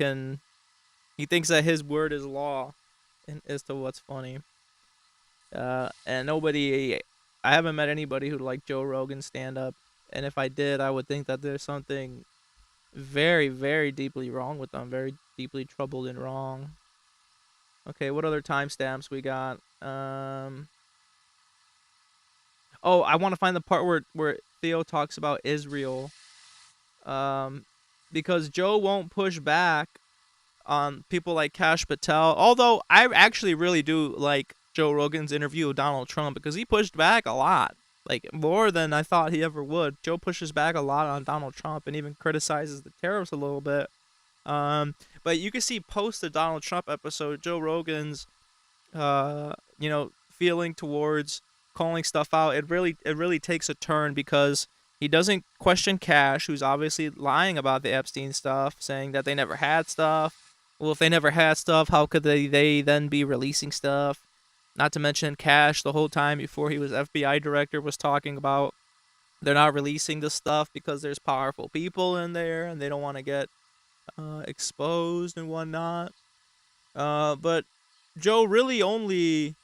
thinks that his word is law as to what's funny. And I haven't met anybody who liked Joe Rogan stand up. And if I did, I would think that there's something very, very deeply wrong with them. Very deeply troubled and wrong. Okay, what other timestamps we got? Oh, I want to find the part where Theo talks about Israel. Because Joe won't push back on people like Kash Patel. Although I actually really do like Joe Rogan's interview with Donald Trump because he pushed back a lot. Like more than I thought he ever would. Joe pushes back a lot on Donald Trump and even criticizes the tariffs a little bit. But you can see post the Donald Trump episode, Joe Rogan's feeling towards calling stuff out. It really takes a turn because he doesn't question Kash, who's obviously lying about the Epstein stuff, saying that they never had stuff. Well, if they never had stuff, how could they then be releasing stuff? Not to mention Kash, the whole time before he was FBI director, was talking about they're not releasing this stuff because there's powerful people in there and they don't want to get exposed and whatnot. But Joe can really only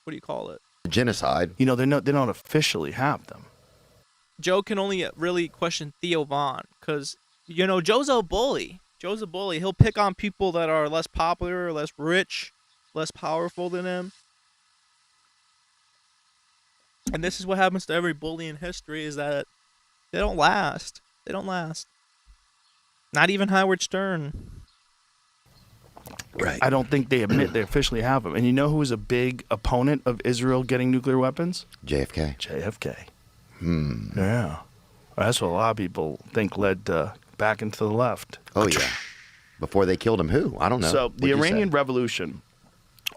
what do you call it? Genocide. You know, they don't officially have them. Joe can only really question Theo Von because Joe's a bully. Joe's a bully. He'll pick on people that are less popular, less rich, less powerful than him. And this is what happens to every bully in history: is that they don't last. They don't last. Not even Howard Stern. Right. I don't think they admit they officially have them. And you know who was a big opponent of Israel getting nuclear weapons? JFK. JFK. Yeah. That's what a lot of people think led back into the left. Oh, yeah. Before they killed him, who? I don't know. So What'd the you Iranian say? Revolution,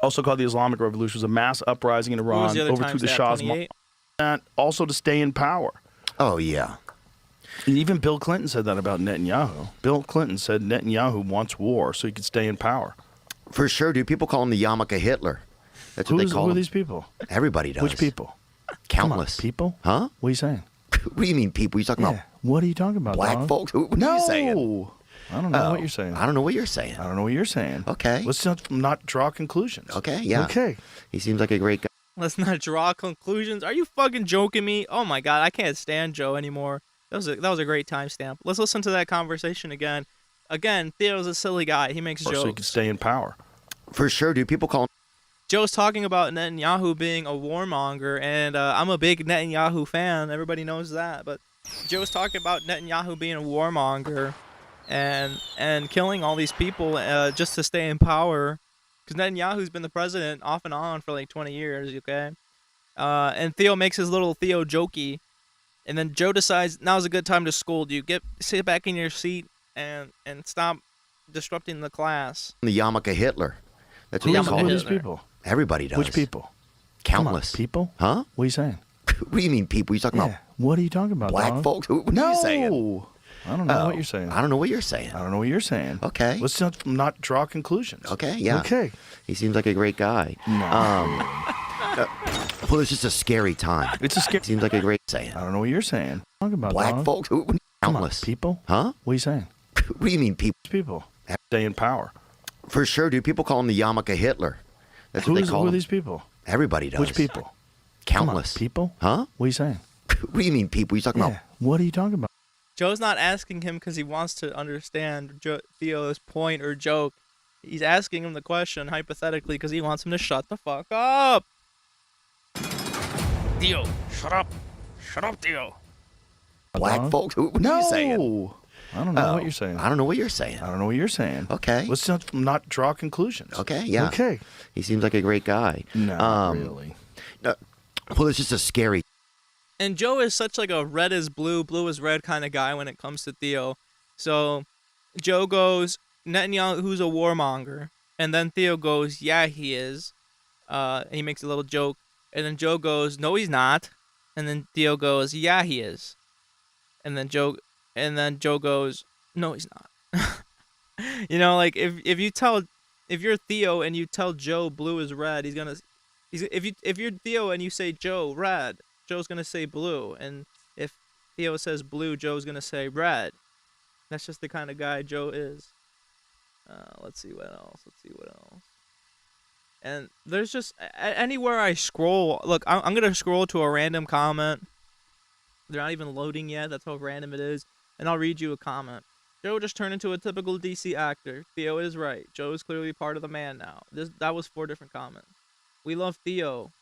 also called the Islamic Revolution, was a mass uprising in What was Iran, the other overthrew the timestamp? Shah's 28? also to stay in power. Oh, yeah. And even Bill Clinton said that about Netanyahu. Bill Clinton said Netanyahu wants war so he could stay in power. For sure, dude. People call him the yarmulke Hitler. That's what they call Who are him. these people? Everybody does. Which people? Come on, Countless. people? Huh? What are you saying? What do you mean, people? You talking Yeah. about What are you talking about, black dog? folks? What are No. you saying? I don't know Oh, what you're saying. I don't know what you're saying. I don't know what you're saying. Okay. Let's not draw conclusions. Okay, yeah. Okay. He seems like a great guy. Let's not draw conclusions. Are you fucking joking me? Oh my god, I can't stand Joe anymore. That was a great timestamp. Let's listen to that conversation again. Again, Theo's a silly guy. He makes So he jokes. can stay in power. For sure, dude. People call him. Joe's talking about Netanyahu being a warmonger, and I'm a big Netanyahu fan. Everybody knows that. But Joe's talking about Netanyahu being a warmonger and killing all these people just to stay in power. Because Netanyahu's been the president off and on for like 20 years, okay? And Theo makes his little Theo jokey. And then Joe decides now's a good time to scold you. Sit back in your seat and stop disrupting the class. The yarmulke Hitler. That's what The they yarmulke call Who are him. these Hitler. people? Everybody does. Which people? Come on, Countless. people? Huh? What are you saying? What do you mean, people? You talking Yeah. about What are you talking about, black dog? folks? What are No. you saying? I don't know Oh, what you're saying. I don't know what you're saying. I don't know what you're saying. Okay. Let's not draw conclusions. Okay, yeah. Okay. He seems like a great guy. Well, it's just a scary time. It's a scary. Seems like a great saying. I don't know what you're saying. Talking about Black dog. folks? Come on, Countless. people? Huh? What are you saying? What do you mean, people? People. Stay in power. For sure, dude. People call him the yarmulke Hitler. That's what they call Who are him. these people? Everybody does. Which people? Come on, Countless. people? Huh? What are you saying? What do you mean, people? You talking Yeah. about What are you talking about? Joe's not asking him because he wants to understand Theo's point or joke. He's asking him the question hypothetically because he wants him to shut the fuck up. Theo, shut up. Shut up, Theo. black dog? folks? What are No. you saying? I don't know Oh, what you're saying. I don't know what you're saying. I don't know what you're saying. Okay. Let's not draw conclusions. Okay, yeah. Okay. He seems like a great guy. No, really. Well, it's just a scary. And Joe is such like a red is blue, blue is red kind of guy when it comes to Theo. So Joe goes, Netanyahu's a warmonger. And then Theo goes, yeah, he is. And he makes a little joke. And then Joe goes, no, he's not. And then Theo goes, yeah, he is. And then Joe goes, no, he's not. Like if you're Theo and you tell Joe blue is red, if you're Theo and you say Joe red, Joe's gonna say blue, and if Theo says blue, Joe's gonna say red. That's just the kind of guy Joe is. Let's see what else. And there's just anywhere I scroll. Look, I'm gonna scroll to a random comment. They're not even loading yet. That's how random it is. And I'll read you a comment. Joe just turned into a typical DC actor. Theo is right. Joe is clearly part of the man now. That was 4 different comments. We love Theo.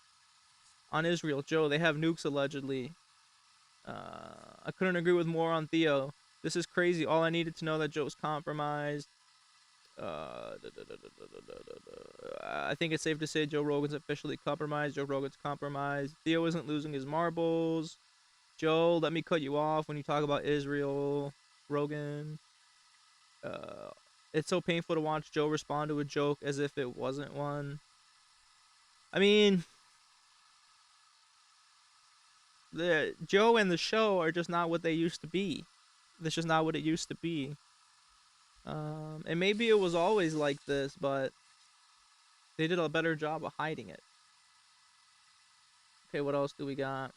On Israel, Joe, they have nukes allegedly. I couldn't agree with more on Theo. This is crazy. All I needed to know that Joe's compromised. I think it's safe to say Joe Rogan's officially compromised. Joe Rogan's compromised. Theo isn't losing his marbles. Joe, let me cut you off when you talk about Israel. Rogan. It's so painful to watch Joe respond to a joke as if it wasn't one. I mean, Joe and the show are just not what they used to be. That's just not what it used to be. And maybe it was always like this, but they did a better job of hiding it. Okay, what else do we got?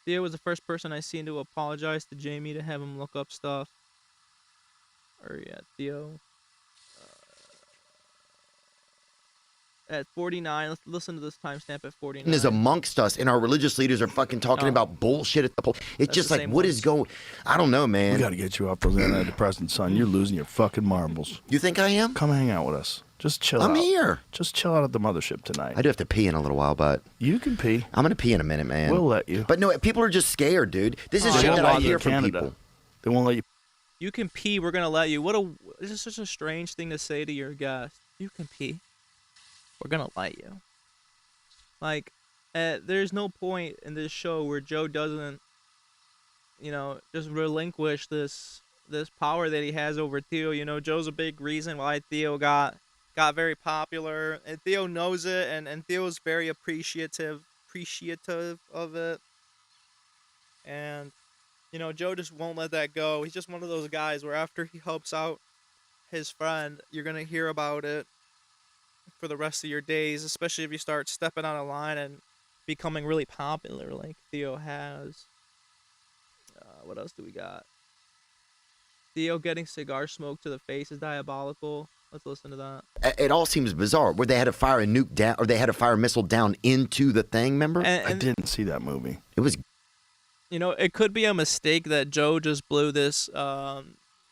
Theo was the first person I seen to apologize to Jamie to have him look up stuff. Or yeah, Theo. At 49, let's listen to this timestamp at 49. Is amongst us, and our religious leaders are fucking talking about bullshit at the poll. It's just like, what is going? I don't know, man. We got to get you off those antidepressants, son. You're losing your fucking marbles. You think I am? Come hang out with us. Just chill out. I'm here. Just chill out at the mothership tonight. I do have to pee in a little while, but you can pee. I'm gonna pee in a minute, man. We'll let you. But no, people are just scared, dude. This is shit that I hear from people. They won't let you. You can pee. We're gonna let you. This is such a strange thing to say to your guest. You can pee. We're gonna let you. Like, there's no point in this show where Joe doesn't, just relinquish this power that he has over Theo. You know, Joe's a big reason why Theo got very popular, and Theo knows it, and Theo's very appreciative of it. And Joe just won't let that go. He's just one of those guys where after he helps out his friend, you're gonna hear about it for the rest of your days, especially if you start stepping out of line and becoming really popular like Theo has. What else do we got? Theo getting cigar smoke to the face is diabolical. Let's listen to that. It all seems bizarre. Where they had to fire a nuke down, or they had to fire a missile down into the thing. Remember? I didn't see that movie. It was. It could be a mistake that Joe just blew this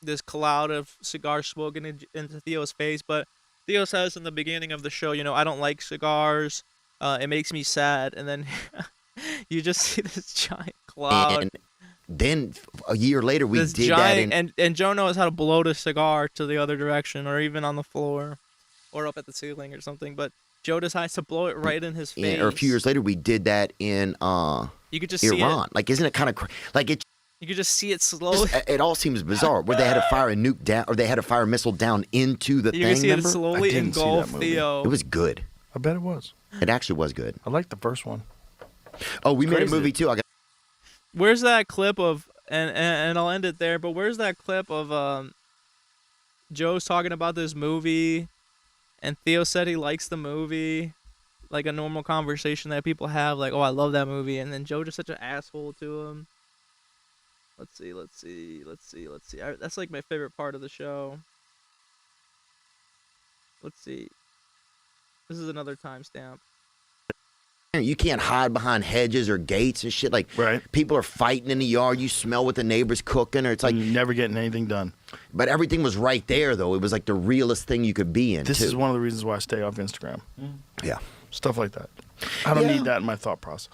this cloud of cigar smoke into Theo's face, but Theo says in the beginning of the show, I don't like cigars. It makes me sad, and then you just see this giant cloud. And then a year later, we this did giant, that. And Joe knows how to blow the cigar to the other direction, or even on the floor, or up at the ceiling or something. But Joe decides to blow it right in his face. Or a few years later, we did that in you could just Iran. See it. Like, isn't it kind of like it? You could just see it slowly. It all seems bizarre. Where they had to fire a nuke down, or they had to fire a missile down into the thing. You can see remember? it slowly engulf Theo. It was good. I bet it was. It actually was good. I liked the first one. Oh, we made a movie too. Where's that clip of? And I'll end it there. But where's that clip of Joe's talking about this movie, and Theo said he likes the movie, like a normal conversation that people have, like, oh, I love that movie, and then Joe just such an asshole to him. Let's see. That's like my favorite part of the show. Let's see. This is another timestamp. You can't hide behind hedges or gates and shit. Like, people are fighting in the yard. You smell what the neighbor's cooking, or it's like you're never getting anything done. But everything was right there, though. It was like the realest thing you could be in. This is one of the reasons why I stay off Instagram. Yeah, stuff like that. I don't need that in my thought process.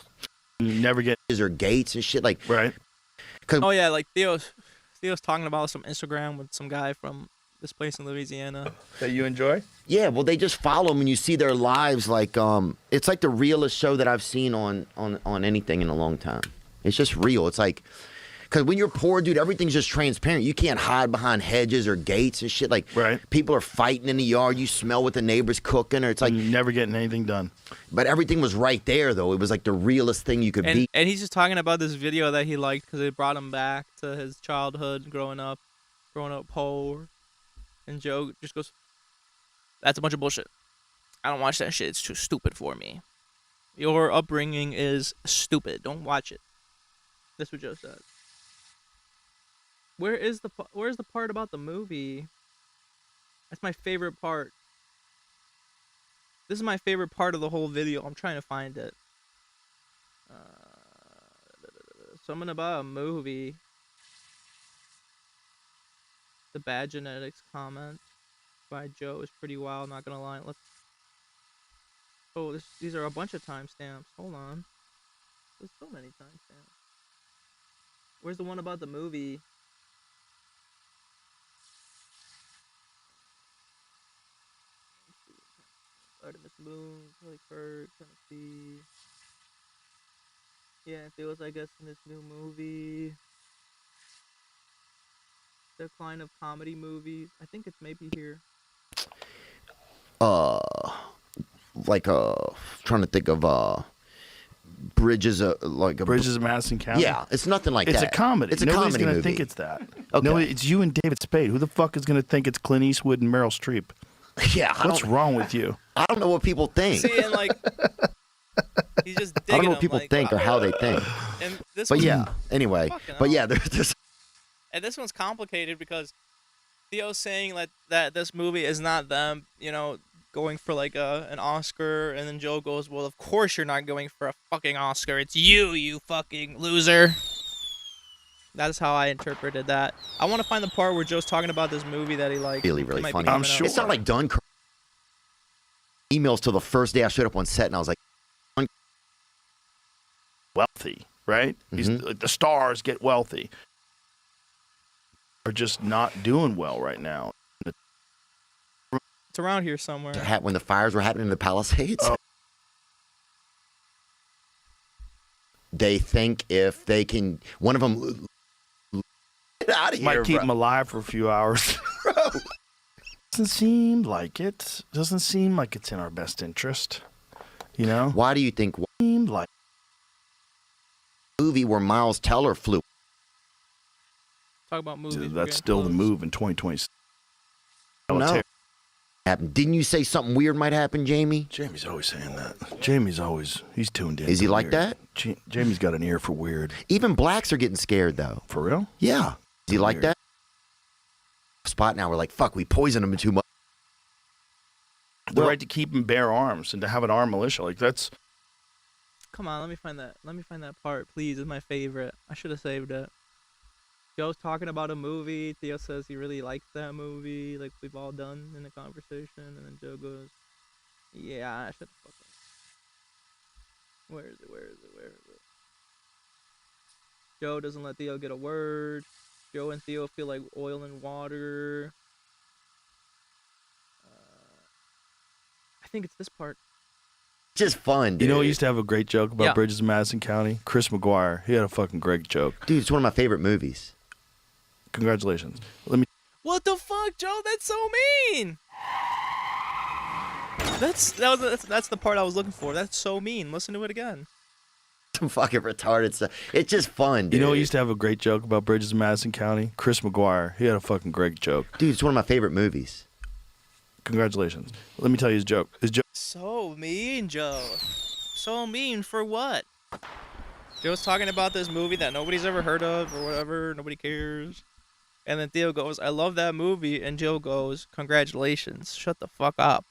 You never get or gates and shit. Like, Oh yeah, like Theo's talking about some Instagram with some guy from this place in Louisiana that you enjoy. Yeah, well, they just follow them and you see their lives. Like, it's like the realest show that I've seen on anything in a long time. It's just real. It's like, because when you're poor, dude, everything's just transparent. You can't hide behind hedges or gates and shit. Like, people are fighting in the yard. You smell what the neighbor's cooking, or it's like you're never getting anything done. But everything was right there, though. It was like the realest thing you could be. And he's just talking about this video that he liked because it brought him back to his childhood, growing up poor. And Joe just goes, "That's a bunch of bullshit. I don't watch that shit. It's too stupid for me. Your upbringing is stupid. Don't watch it." That's what Joe said. Where's the part about the movie? That's my favorite part. This is my favorite part of the whole video. I'm trying to find it. Something about a movie. The bad genetics comment by Joe is pretty wild, not gonna lie. These are a bunch of timestamps. Hold on. There's so many timestamps. Where's the one about the movie? Artemis Moon, Kelly Kirk, Tennessee. Yeah, Theo's, I guess, in this new movie. Decline of comedy movies. I think it's maybe here. Trying to think of Bridges of Madison County. Yeah, it's nothing like that. It's a comedy. It's a Nobody's comedy gonna movie. think it's that. Okay. No, it's you and David Spade. Who the fuck is gonna think it's Clint Eastwood and Meryl Streep? Yeah. What's wrong with you? I don't know what people think. See, and like He's just I digging don't know what them, people like, think or how they think. And this But one- yeah, anyway. Fucking But hell. yeah, there's And this one's complicated because Theo's saying that this movie is not them, going for like an Oscar, and then Joe goes, "Well, of course you're not going for a fucking Oscar. It's you, you fucking loser." That's how I interpreted that. I want to find the part where Joe's talking about this movie that he likes. really, It really might be funny. coming I'm up. sure. It's not like Dunkirk. Emails till the first day I showed up on set, and I was like, wealthy, right? He's like, the stars get wealthy. Are just not doing well right now. It's around here somewhere. when the fires were happening in the Palisades. Oh. They think if they can, one of them get out of here, Might keep bro. him alive for a few hours. Doesn't seem like it. Doesn't seem like it's in our best interest. You know? Why do you think Seemed like movie where Miles Teller flew? Talk about movies. we're that's getting still the close. move in 2020. No. Happened. Didn't you say something weird might happen, Jamie? Jamie's always saying that. Jamie's always, he's tuned in. Is he to like weird. that? Jamie's got an ear for weird. Even blacks are getting scared though. For real? Yeah. Is he like Weird. that? Spot now. We're like, fuck, we poisoned him too much. The right to keep and bear arms and to have an armed militia. Like, that's. Come on, let me find that. Let me find that part, please. It's my favorite. I should have saved it. Joe's talking about a movie. Theo says he really likes that movie, like we've all done in the conversation. And then Joe goes, "Yeah, I should have fucking." Where is it? Where is it? Where is it? Joe doesn't let Theo get a word. Joe and Theo feel like oil and water. I think it's this part. Just fun, dude. You know, we used to have a great joke about Yeah. bridges in Madison County. Chris McGuire, he had a fucking great joke. Dude, it's one of my favorite movies. Congratulations. Let me. What the fuck, Joe? That's so mean. That's the part I was looking for. That's so mean. Listen to it again. Some fucking retarded stuff. It's just fun, dude. You know, we used to have a great joke about bridges in Madison County. Chris McGuire, he had a fucking great joke. Dude, it's one of my favorite movies. Congratulations. Let me tell you his joke. His joke. So mean, Joe. So mean for what? Joe's talking about this movie that nobody's ever heard of or whatever. Nobody cares. And then Theo goes, "I love that movie." And Joe goes, "Congratulations. Shut the fuck up."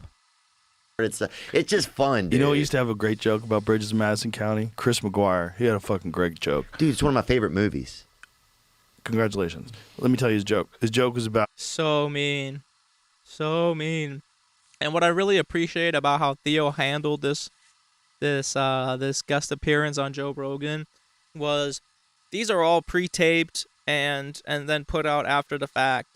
It's just fun, dude. You know, we used to have a great joke about bridges in Madison County. Chris McGuire, he had a fucking great joke. Dude, it's one of my favorite movies. Congratulations. Let me tell you his joke. His joke was about. So mean. So mean. And what I really appreciate about how Theo handled this guest appearance on Joe Rogan was these are all pre-taped and then put out after the fact.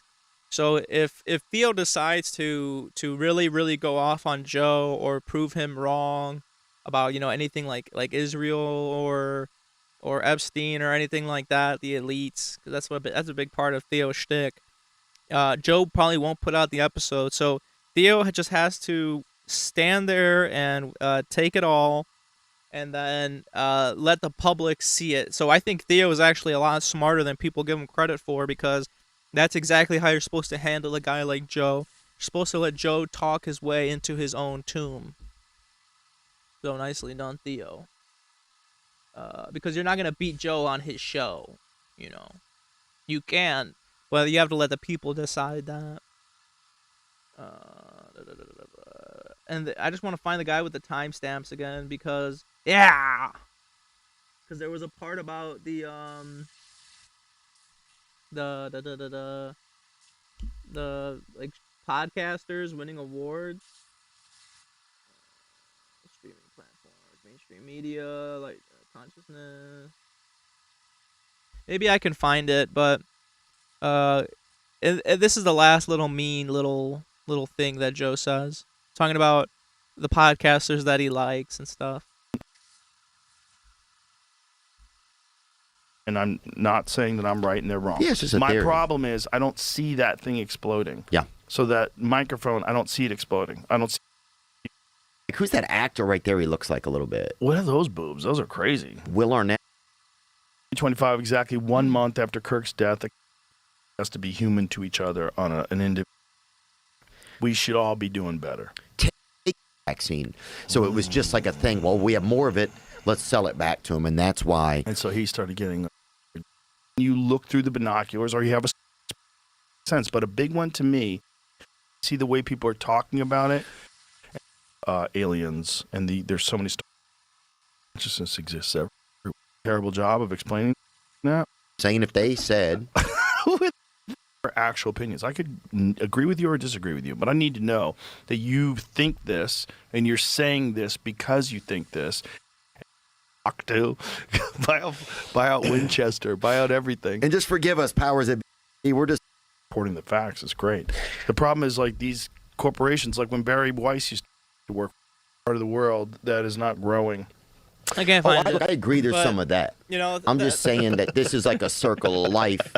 So if Theo decides to really go off on Joe or prove him wrong about anything like Israel or Epstein or anything like that, the elites, because that's a big part of Theo's shtick. Joe probably won't put out the episode, so Theo just has to stand there and take it all, and then let the public see it. So I think Theo is actually a lot smarter than people give him credit for, because that's exactly how you're supposed to handle a guy like Joe. You're supposed to let Joe talk his way into his own tomb. So nicely done, Theo. Because you're not going to beat Joe on his show, You can, but you have to let the people decide that. And I just want to find the guy with the timestamps again, because because there was a part about the like podcasters winning awards, streaming platforms, mainstream media, like consciousness. Maybe I can find it, but and this is the last little mean little thing that Joe says, talking about the podcasters that he likes and stuff. And I'm not saying that I'm right and they're wrong. Yeah, it's just a My theory. problem is I don't see that thing exploding. Yeah. So that microphone, I don't see it exploding. I don't see. Like, who's that actor right there? He looks like a little bit. What are those boobs? Those are crazy. Will Arnett. 25, exactly 1 month after Kirk's death, has to be human to each other on an individual. We should all be doing better. Vaccine. So it was just like a thing. Well, we have more of it. let's sell it back to him, and that's why. And so he started getting. You look through the binoculars, or you have a sense, but a big one to me. See the way people are talking about it. Aliens, and there's so many stories. Consciousness exists. Terrible job of explaining that. Saying if they said actual opinions, I could agree with you or disagree with you, but I need to know that you think this and you're saying this because you think this. To buy out Winchester, buy out everything, and just forgive us, powers that be. We're just reporting the facts is great. The problem is like these corporations, like when Barry Weiss used to work for part of the world that is not growing. I can't find it. I agree. There's some of that. You know, I'm just saying that this is like a circle of life.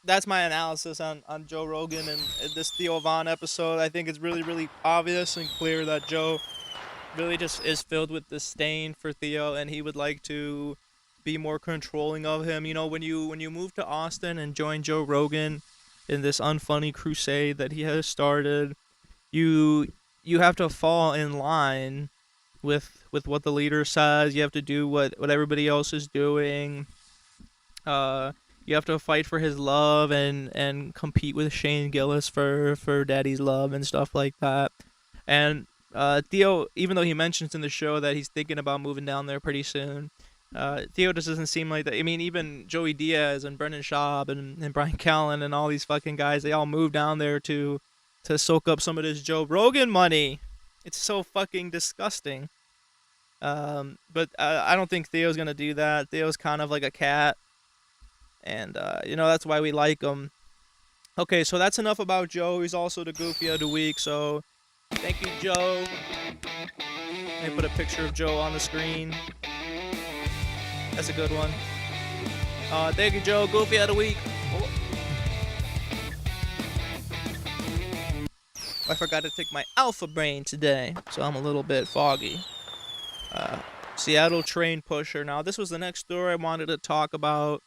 That's my analysis on Joe Rogan and this Theo Von episode. I think it's really, really obvious and clear that Joe really just is filled with disdain for Theo, and he would like to be more controlling of him. You know, when you move to Austin and join Joe Rogan in this unfunny crusade that he has started, you have to fall in line with what the leader says. You have to do what everybody else is doing. You have to fight for his love and compete with Shane Gillis for Daddy's love and stuff like that. And Theo, even though he mentions in the show that he's thinking about moving down there pretty soon, Theo just doesn't seem like that. I mean, even Joey Diaz and Brendan Schaub and Brian Callen and all these fucking guys, they all moved down there to soak up some of this Joe Rogan money. It's so fucking disgusting. But I don't think Theo's gonna do that. Theo's kind of like a cat, and you know, that's why we like him. Okay, so that's enough about Joe. He's also the Goofy of the week, so thank you, Joe. Let me put a picture of Joe on the screen. That's a good one. Thank you, Joe. Goofy of the week. Oh. I forgot to take my Alpha Brain today, so I'm a little bit foggy. Seattle train pusher. Now, this was the next story I wanted to talk about.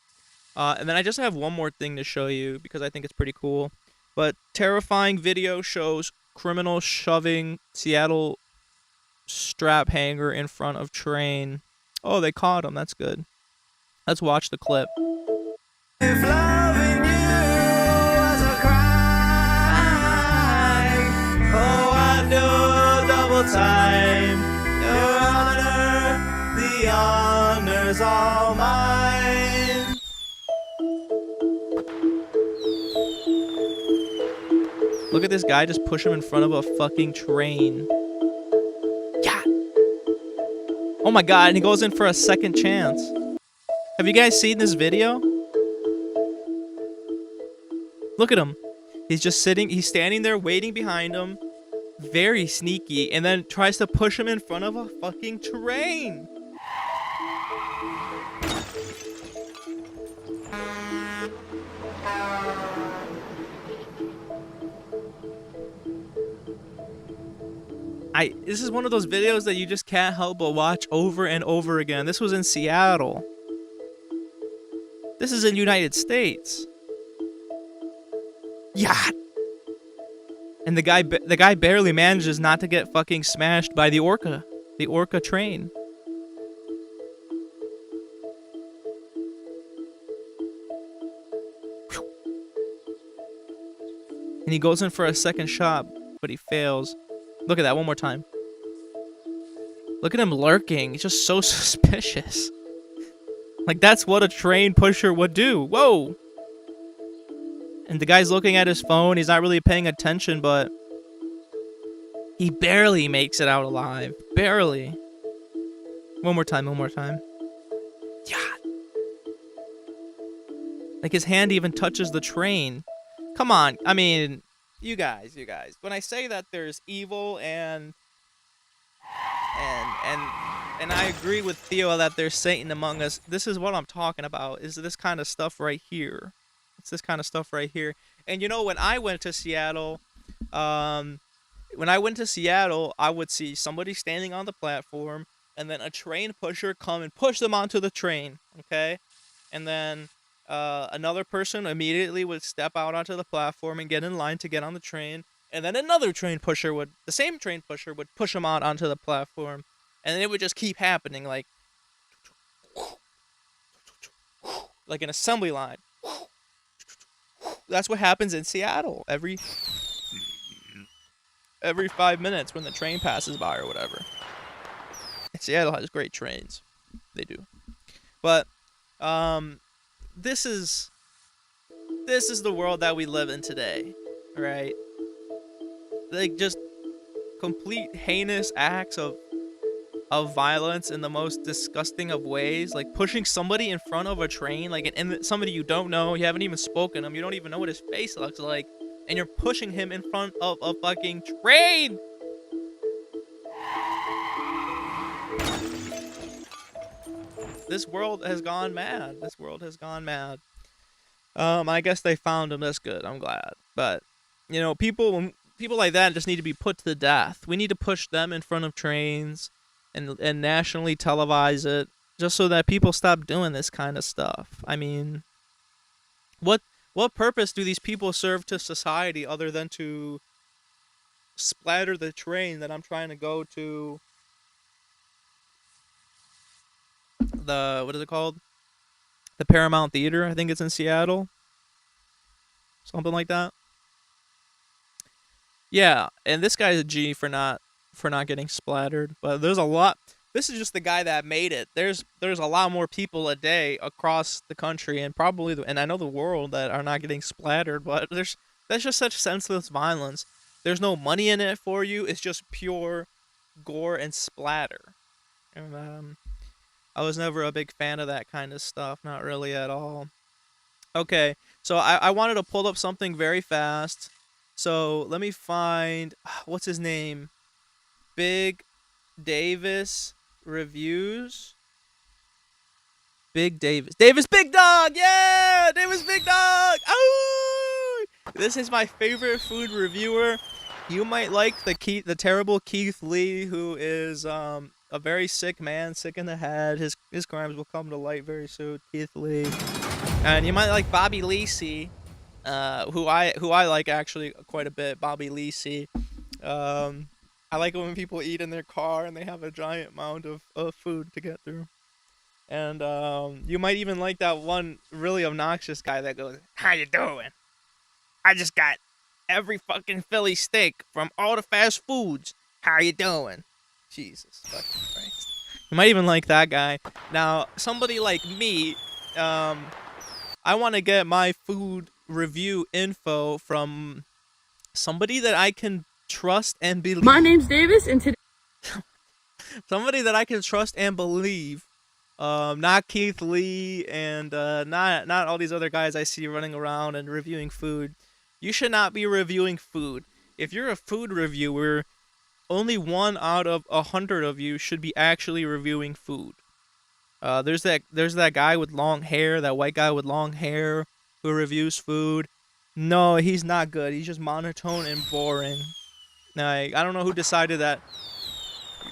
And then I just have one more thing to show you because I think it's pretty cool. But terrifying video shows criminal shoving Seattle strap hanger in front of train. Oh, they caught him. That's good. Let's watch the clip. If loving you was a crime, oh, I do double time. Your honor, the honor's all mine. Look at this guy just push him in front of a fucking train. Yeah. Oh my god, and he goes in for a second chance. Have you guys seen this video? Look at him. He's just he's standing there waiting behind him. Very sneaky, and then tries to push him in front of a fucking train. This is one of those videos that you just can't help but watch over and over again. This was in Seattle. This is in United States. Yeah. And the guy barely manages not to get fucking smashed by the orca train. And he goes in for a second shot, but he fails. Look at that one more time. Look at him lurking. He's just so suspicious. Like, that's what a train pusher would do. Whoa! And the guy's looking at his phone. He's not really paying attention, but he barely makes it out alive. Barely. One more time, one more time. Yeah. Like, his hand even touches the train. Come on. I mean, you guys. When I say that there's evil and I agree with Theo that there's Satan among us, this is what I'm talking about, is this kind of stuff right here. It's this kind of stuff right here. And you know, when I went to Seattle, I would see somebody standing on the platform, and then a train pusher come and push them onto the train, okay? And then another person immediately would step out onto the platform and get in line to get on the train, and then another the same train pusher would push them out onto the platform, and then it would just keep happening. Like, like an assembly line. That's what happens in Seattle every 5 minutes when the train passes by or whatever. Seattle has great trains. They do. But this is the world that we live in today, right? Like, just complete heinous acts of violence in the most disgusting of ways, like pushing somebody in front of a train, like somebody you don't know, you haven't even spoken to him, you don't even know what his face looks like, and you're pushing him in front of a fucking train. This world has gone mad. This world has gone mad. I guess they found him. That's good. I'm glad. But, you know, people like that just need to be put to death. We need to push them in front of trains and nationally televise it, just so that people stop doing this kind of stuff. I mean, what purpose do these people serve to society other than to splatter the train that I'm trying to go to? What is it called? The Paramount Theater, I think it's in Seattle. Something like that. Yeah, and this guy's a G for not getting splattered, but there's a lot. This is just the guy that made it. There's a lot more people a day across the country and probably and I know the world that are not getting splattered, but that's just such senseless violence. There's no money in it for you. It's just pure gore and splatter. And I was never a big fan of that kind of stuff, not really at all. Okay, so I wanted to pull up something very fast. So let me find, what's his name? Big Davis Reviews. Big Davis. Davis Big Dog! Yeah! Davis Big Dog! Oh! This is my favorite food reviewer. You might like the terrible Keith Lee, who is a very sick man, sick in the head. His crimes will come to light very soon. Keith Lee. And you might like Bobby Lacey, who I like actually quite a bit. Bobby Lacey. I like it when people eat in their car and they have a giant mound of food to get through. And you might even like that one really obnoxious guy that goes, "How you doing? I just got every fucking Philly steak from all the fast foods. How you doing?" Jesus fucking Christ. You might even like that guy. Now, somebody like me, I want to get my food review info from somebody that I can trust and believe. My name's Davis, and today somebody that I can trust and believe. Not Keith Lee and not all these other guys I see running around and reviewing food. You should not be reviewing food. If you're a food reviewer, only 1 out of 100 of you should be actually reviewing food. There's that guy with long hair, that white guy with long hair who reviews food. No, he's not good. He's just monotone and boring. I don't know who decided that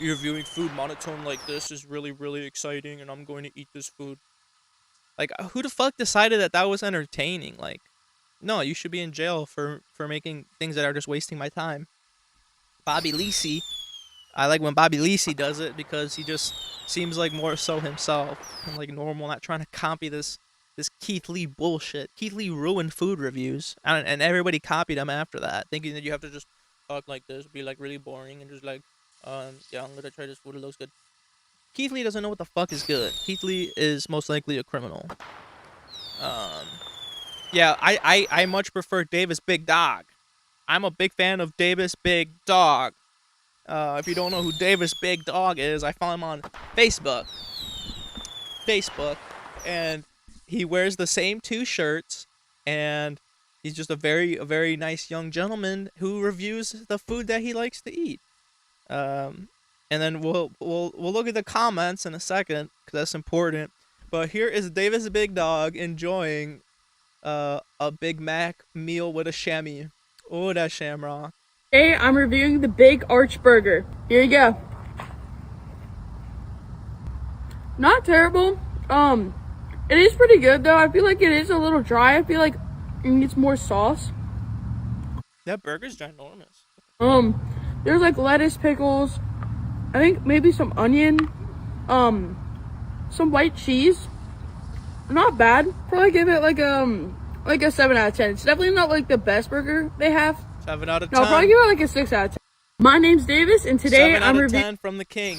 reviewing food monotone like this is really, really exciting and I'm going to eat this food. Like, who the fuck decided that was entertaining? Like, no, you should be in jail for making things that are just wasting my time. Bobby Lacey, I like when Bobby Lacey does it because he just seems like more so himself and like normal, not trying to copy this Keith Lee bullshit. Keith Lee ruined food reviews, and everybody copied him after that, thinking that you have to just talk like this, be like really boring, and just like, yeah, I'm gonna try this food, it looks good. Keith Lee doesn't know what the fuck is good. Keith Lee is most likely a criminal. Yeah, I much prefer Davis Big Dog. I'm a big fan of Davis Big Dog. If you don't know who Davis Big Dog is, I follow him on Facebook, and he wears the same 2 shirts, and he's just a very nice young gentleman who reviews the food that he likes to eat. And then we'll look at the comments in a second because that's important. But here is Davis Big Dog enjoying a Big Mac meal with a chamois. Oh, that shamrock. today I'm reviewing the Big Arch Burger. Here you go. Not terrible. It is pretty good though. I feel like it is a little dry. I feel like it needs more sauce. That burger's ginormous. There's like lettuce, pickles, I think maybe some onion, some white cheese, not bad. Probably give it like a 7 out of 10. It's definitely not like the best burger they have. 7 out of 10. No, I'll probably give it like a 6 out of 10. My name's Davis, and today 7 I'm out of reviewing. 10 from the king.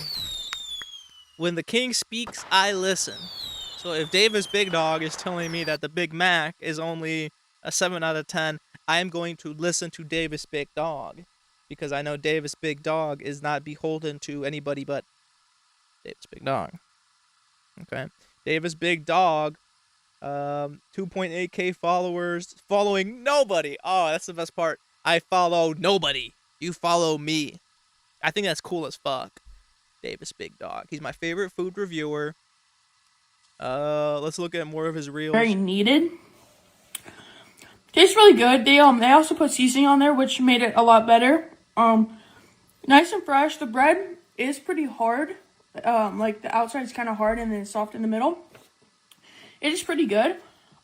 When the king speaks, I listen. So if Davis Big Dog is telling me that the Big Mac is only a 7 out of 10, I am going to listen to Davis Big Dog, because I know Davis Big Dog is not beholden to anybody but Davis Big Dog. Okay, Davis Big Dog, 2.8k followers, following nobody. Oh, that's the best part. I follow nobody. You follow me. I think that's cool as fuck. Davis Big Dog. He's my favorite food reviewer. Let's look at more of his reels. Very needed. Tastes really good. They also put seasoning on there, which made it a lot better. Nice and fresh. The bread is pretty hard. Like the outside is kind of hard and then soft in the middle. It is pretty good.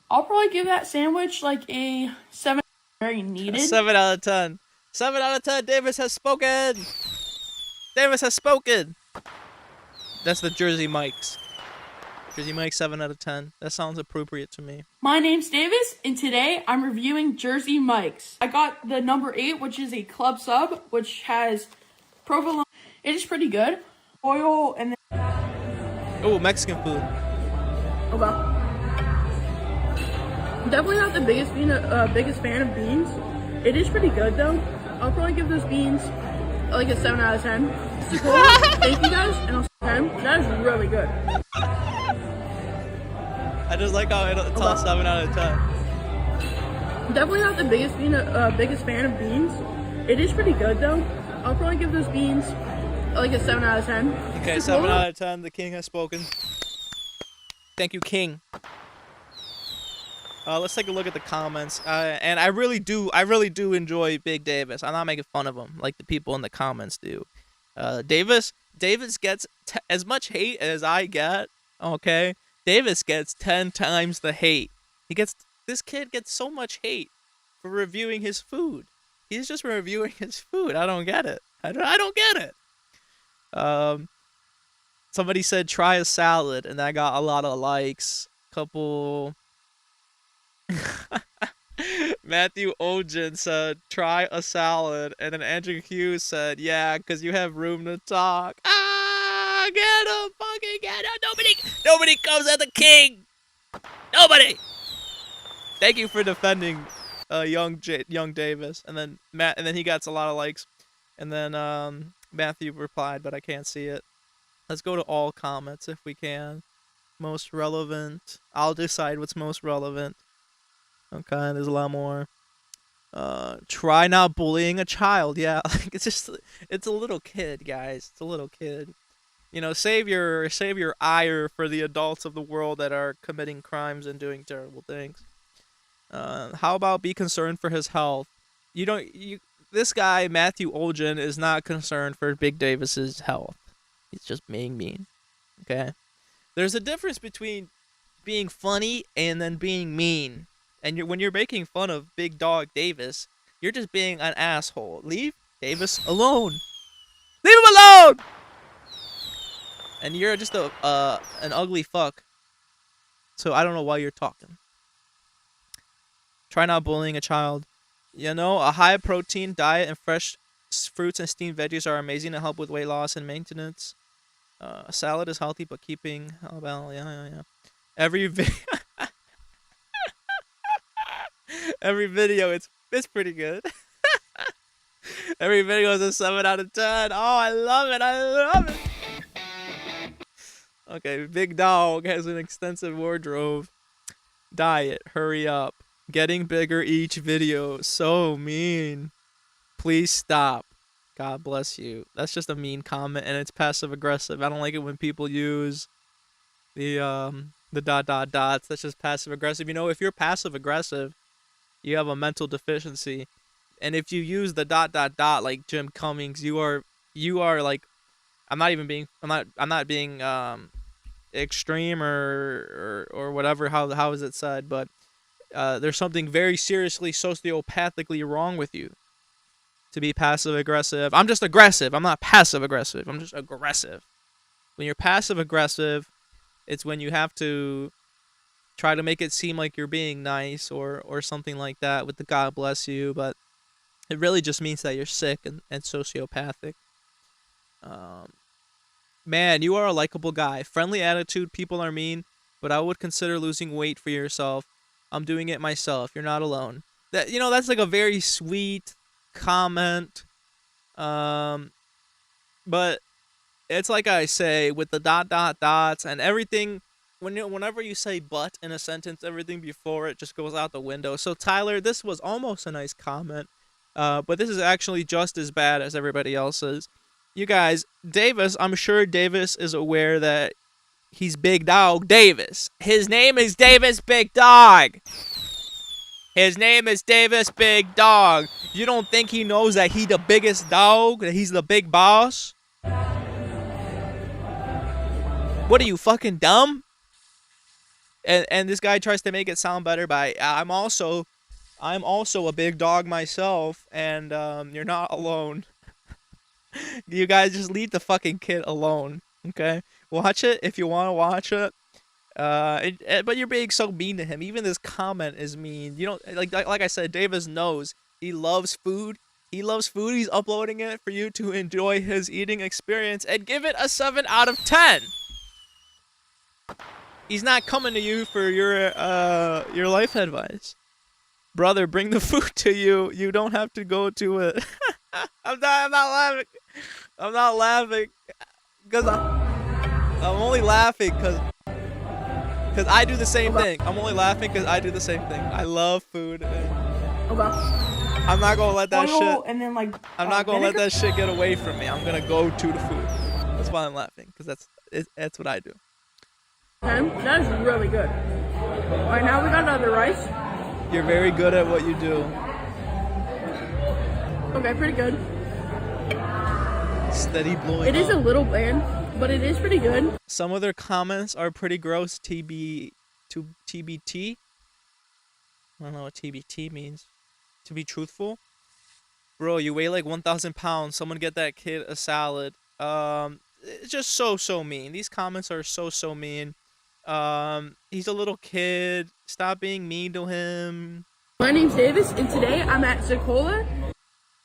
I'll probably give that sandwich like a 7. Very needed. 7 out of 10. 7 out of 10. Davis has spoken. Davis has spoken. That's the Jersey Mike's. Jersey Mike's 7 out of 10. That sounds appropriate to me. My name's Davis, and today I'm reviewing Jersey Mike's. I got the number 8, which is a club sub, which has provolone. It is pretty good. Oil and then. Oh, Mexican food. Okay. Definitely not the biggest fan of beans. It is pretty good though. I'll probably give those beans like a 7 out of 10. It's cool. Thank you guys, and I'll see you 10. That is really good. I just like how it's all 7 out of 10. Definitely not the biggest fan of beans. It is pretty good though. I'll probably give those beans like a 7 out of 10. Okay, 7 out of 10. The king has spoken. Thank you, king. Let's take a look at the comments. And I really do enjoy Big Davis. I'm not making fun of him like the people in the comments do. Davis gets as much hate as I get. Okay, Davis gets 10 times the hate. This kid gets so much hate for reviewing his food. He's just reviewing his food. I don't get it. I don't get it. Somebody said try a salad, and that got a lot of likes. Couple. Matthew Ogen said try a salad, and then Andrew Hughes said yeah, because you have room to talk. Ah, get him, fucking get him. Nobody comes at the king. Nobody. Thank you for defending young Davis. And then he got a lot of likes, and then Matthew replied, but I can't see it. Let's go to all comments if we can. Most relevant. I'll decide what's most relevant. Okay, there's a lot more. Try not bullying a child. Yeah, like it's a little kid, guys. It's a little kid. You know, save your ire for the adults of the world that are committing crimes and doing terrible things. How about be concerned for his health? This guy Matthew Olgen is not concerned for Big Davis's health. He's just being mean. Okay, there's a difference between being funny and then being mean. And when you're making fun of Big Dog Davis, you're just being an asshole. Leave Davis alone. Leave him alone. And you're just an ugly fuck. So I don't know why you're talking. Try not bullying a child. You know, a high protein diet and fresh fruits and steamed veggies are amazing to help with weight loss and maintenance. A salad is healthy, but keeping yeah. Every video, it's pretty good. Every video is a 7 out of 10. Oh, I love it. Okay, Big Dog has an extensive wardrobe. Diet, hurry up. Getting bigger each video. So mean. Please stop. God bless you. That's just a mean comment, and it's passive aggressive. I don't like it when people use the dots. That's just passive aggressive. You know, if you're passive aggressive, you have a mental deficiency. And if you use the dot like Jim Cummings, you are like, I'm not being extreme or whatever, how is it said, but there's something very seriously sociopathically wrong with you to be passive aggressive. I'm just aggressive. I'm not passive aggressive. I'm just aggressive. When you're passive aggressive, it's when you have to try to make it seem like you're being nice or something like that with the God bless you, but it really just means that you're sick and sociopathic. Man, you are a likable guy. Friendly attitude, people are mean, but I would consider losing weight for yourself. I'm doing it myself. You're not alone. That's like a very sweet comment. But it's like I say, with the dots and everything, whenever you say but in a sentence, everything before it just goes out the window. So Tyler, this was almost a nice comment, but this is actually just as bad as everybody else's. You guys, Davis, I'm sure Davis is aware that he's Big Dog Davis. His name is Davis Big Dog. His name is Davis Big Dog. You don't think he knows that he's the biggest dog? That he's the big boss? What are you, fucking dumb? And this guy tries to make it sound better by, I'm also a big dog myself, and you're not alone. You guys just leave the fucking kid alone, okay? Watch it if you want to watch it. But you're being so mean to him. Even this comment is mean. You don't like I said, Davis knows he loves food. He loves food. He's uploading it for you to enjoy his eating experience and give it a 7 out of 10. He's not coming to you for your life advice. Brother, bring the food to you. You don't have to go to it. I'm not laughing. I'm not laughing because I'm only laughing because I do the same thing. I'm only laughing because I do the same thing. I love food. I'm not gonna let that shit. And then I'm not gonna let that shit get away from me. I'm gonna go to the food. That's why I'm laughing, because that's what I do. Okay, that is really good. All right, now we got another rice. You're very good at what you do. Okay, pretty good. Steady blowing. It is a little bland, but it is pretty good. Some of their comments are pretty gross. TBT. I don't know what TBT means. To be truthful. Bro, you weigh like 1,000 pounds. Someone get that kid a salad. It's just so mean. These comments are so mean. He's a little kid. Stop being mean to him. My name's Davis, and today I'm at Zicola.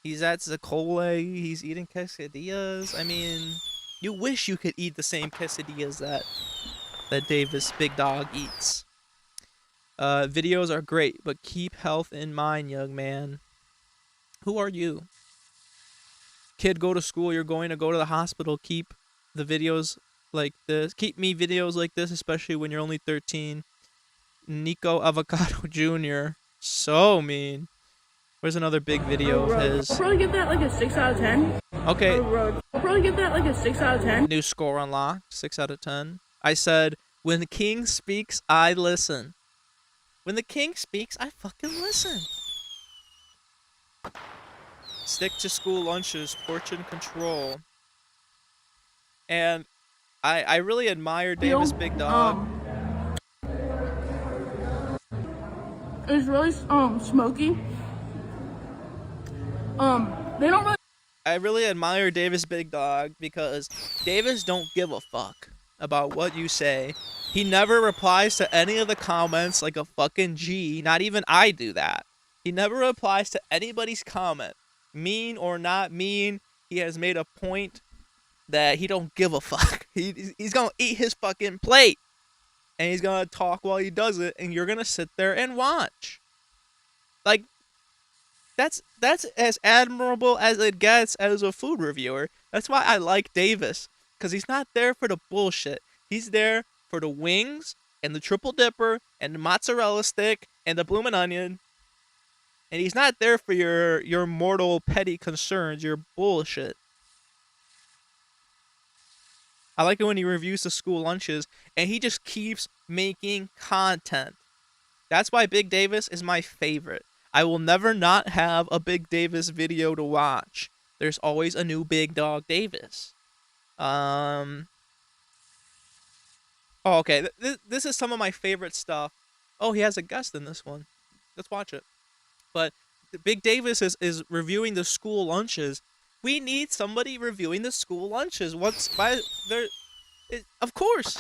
He's at Zicola. He's eating quesadillas. I mean, you wish you could eat the same quesadillas that Davis Big Dog eats. Videos are great, but keep health in mind, young man. Who are you? Kid, go to school. You're going to go to the hospital. Keep the videos like this. Keep me videos like this, especially when you're only 13. Nico Avocado Jr. So mean. Where's another big video of his? I'll probably give that like a 6 out of 10. Okay. I'll probably give that like a 6 out of 10. New score unlocked. 6 out of 10. I said, when the king speaks, I listen. When the king speaks, I fucking listen. Stick to school lunches, portion control. And I really admire Davis Big Dog. It's really smoky. They don't really. I really admire Davis Big Dog because Davis don't give a fuck about what you say. He never replies to any of the comments like a fucking G. Not even I do that. He never replies to anybody's comment. Mean or not mean, he has made a point that he don't give a fuck. He's gonna eat his fucking plate. And he's gonna talk while he does it, and you're gonna sit there and watch. Like, that's as admirable as it gets as a food reviewer. That's why I like Davis. Because he's not there for the bullshit. He's there for the wings, and the triple dipper, and the mozzarella stick, and the bloomin' onion. And he's not there for your mortal petty concerns, your bullshit. I like it when he reviews the school lunches, and he just keeps making content. That's why Big Davis is my favorite. I will never not have a Big Davis video to watch. There's always a new Big Dog Davis. Oh, okay. This is some of my favorite stuff. Oh, he has a guest in this one. Let's watch it. But Big Davis is reviewing the school lunches. We need somebody reviewing the school lunches. Of course.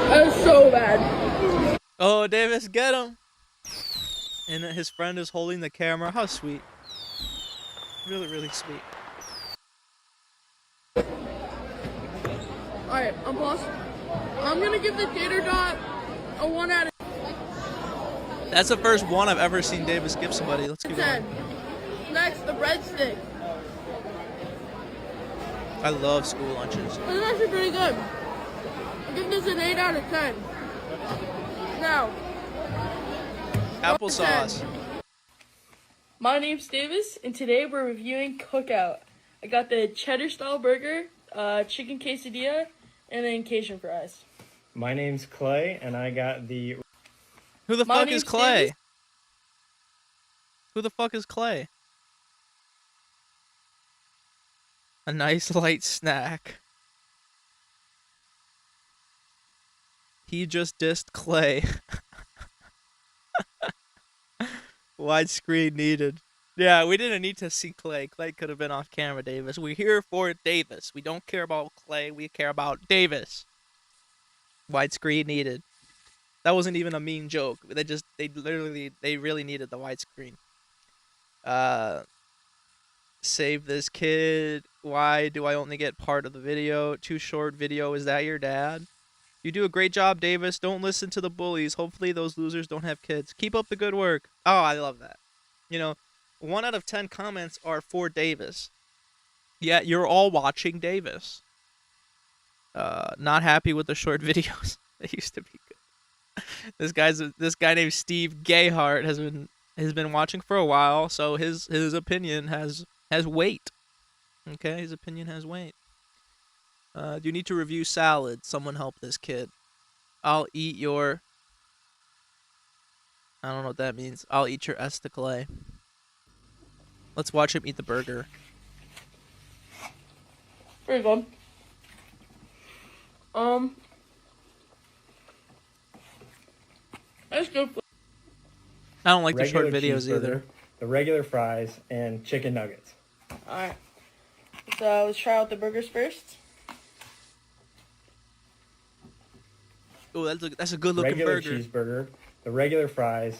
That was so bad. Oh, Davis, get him! And his friend is holding the camera. How sweet. Really, really sweet. Alright, I'm lost. I'm gonna give the tater dot a 1 out of That's the first one I've ever seen Davis give somebody. Let's keep 10. going. Next, the breadstick. I love school lunches. That's actually pretty good. I'll give this an 8 out of 10. Now, Applesauce. my name's Davis, and today we're reviewing Cookout. I got the cheddar style burger, chicken quesadilla, and then Cajun fries. My name's Clay, and I got the... Who the My fuck is name's Clay? Davis. Who the fuck is Clay? A nice light snack. He just dissed Clay. Widescreen needed. Yeah, we didn't need to see Clay. Clay could have been off camera, Davis. We're here for Davis. We don't care about Clay. We care about Davis. Widescreen needed. That wasn't even a mean joke. They really needed the widescreen. Save this kid. Why do I only get part of the video? Too short video. Is that your dad? You do a great job, Davis. Don't listen to the bullies. Hopefully those losers don't have kids. Keep up the good work. Oh, I love that. 1 out of 10 comments are for Davis. Yet you're all watching Davis. Not happy with the short videos. They used to be good. This guy named Steve Gayhart has been watching for a while, so his opinion has weight. Okay, his opinion has weight. You need to review salad. Someone help this kid. I'll eat your... I don't know what that means. I'll eat your esticale. Let's watch him eat the burger. Pretty good. That's good. I don't like the short regular videos either. cheeseburger, the regular fries, and chicken nuggets. Alright. So let's try out the burgers first. Oh, that's a good looking Regular burger. cheeseburger, the regular fries.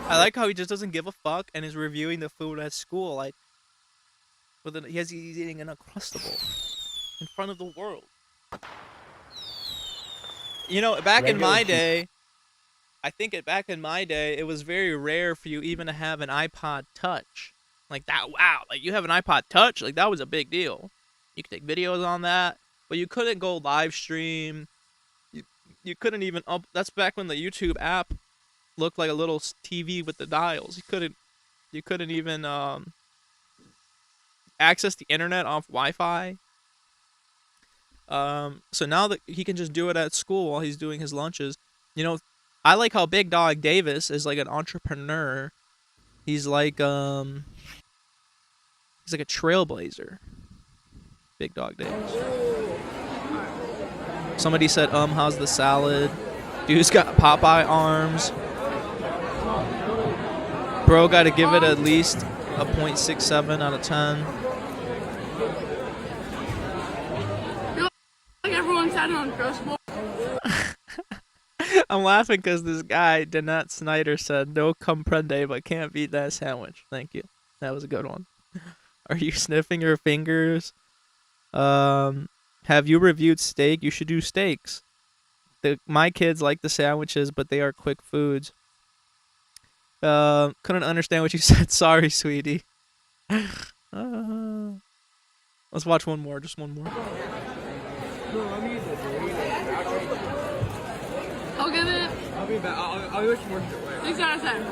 I like how he just doesn't give a fuck and is reviewing the food at school. Like, he's eating an Uncrustable in front of the world. Back in my day, back in my day, it was very rare for you even to have an iPod Touch. Like that, wow. Like, you have an iPod Touch? Like, that was a big deal. You could take videos on that, but you couldn't go live stream. You couldn't even that's back when the YouTube app looked like a little TV with the dials. You couldn't even access the internet off Wi-Fi. So now that he can just do it at school while he's doing his lunches, I like how Big Dog Davis is like an entrepreneur. He's like a trailblazer. Big Dog Davis. Somebody said, how's the salad? Dude's got Popeye arms. Bro, gotta give it at least a 0.67 out of 10. Like everyone's had it on Uncrustable. I'm laughing because this guy, Danette Snyder, said, no comprende, but can't beat that sandwich. Thank you. That was a good one. Are you sniffing your fingers? Have you reviewed steak? You should do steaks. My kids like the sandwiches, but they are quick foods. Couldn't understand what you said. Sorry, sweetie. Let's watch one more. Just one more. I'll give it. I'll be back. I'll be much more. 6 out of 10.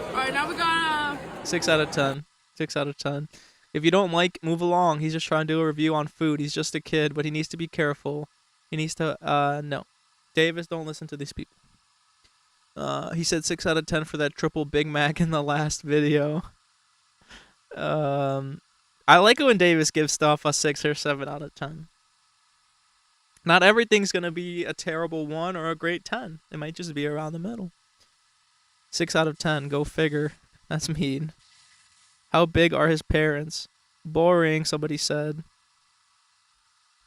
Alright, now we got 6 out of 10. 6 out of 10. If you don't like, move along. He's just trying to do a review on food. He's just a kid, but he needs to be careful. He needs to, no. Davis, don't listen to these people. He said 6 out of 10 for that triple Big Mac in the last video. I like it when Davis gives stuff a 6 or 7 out of 10. Not everything's going to be a terrible 1 or a great 10. It might just be around the middle. 6 out of 10. Go figure. That's mean. How big are his parents? Boring, somebody said.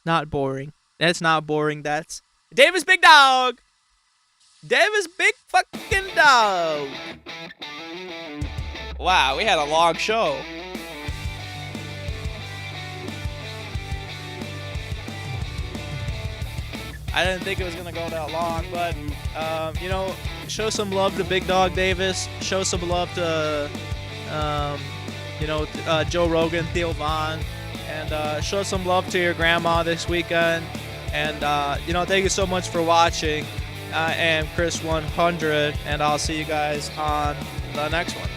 not boring. That's not boring. That's Davis Big Dog. Davis Big fucking Dog. Wow, we had a long show. I didn't think it was gonna go that long, but you know, show some love to Big Dog Davis. Show some love to Joe Rogan, Theo Vaughn, and show some love to your grandma this weekend. And thank you so much for watching. I am Chris 100, and I'll see you guys on the next one.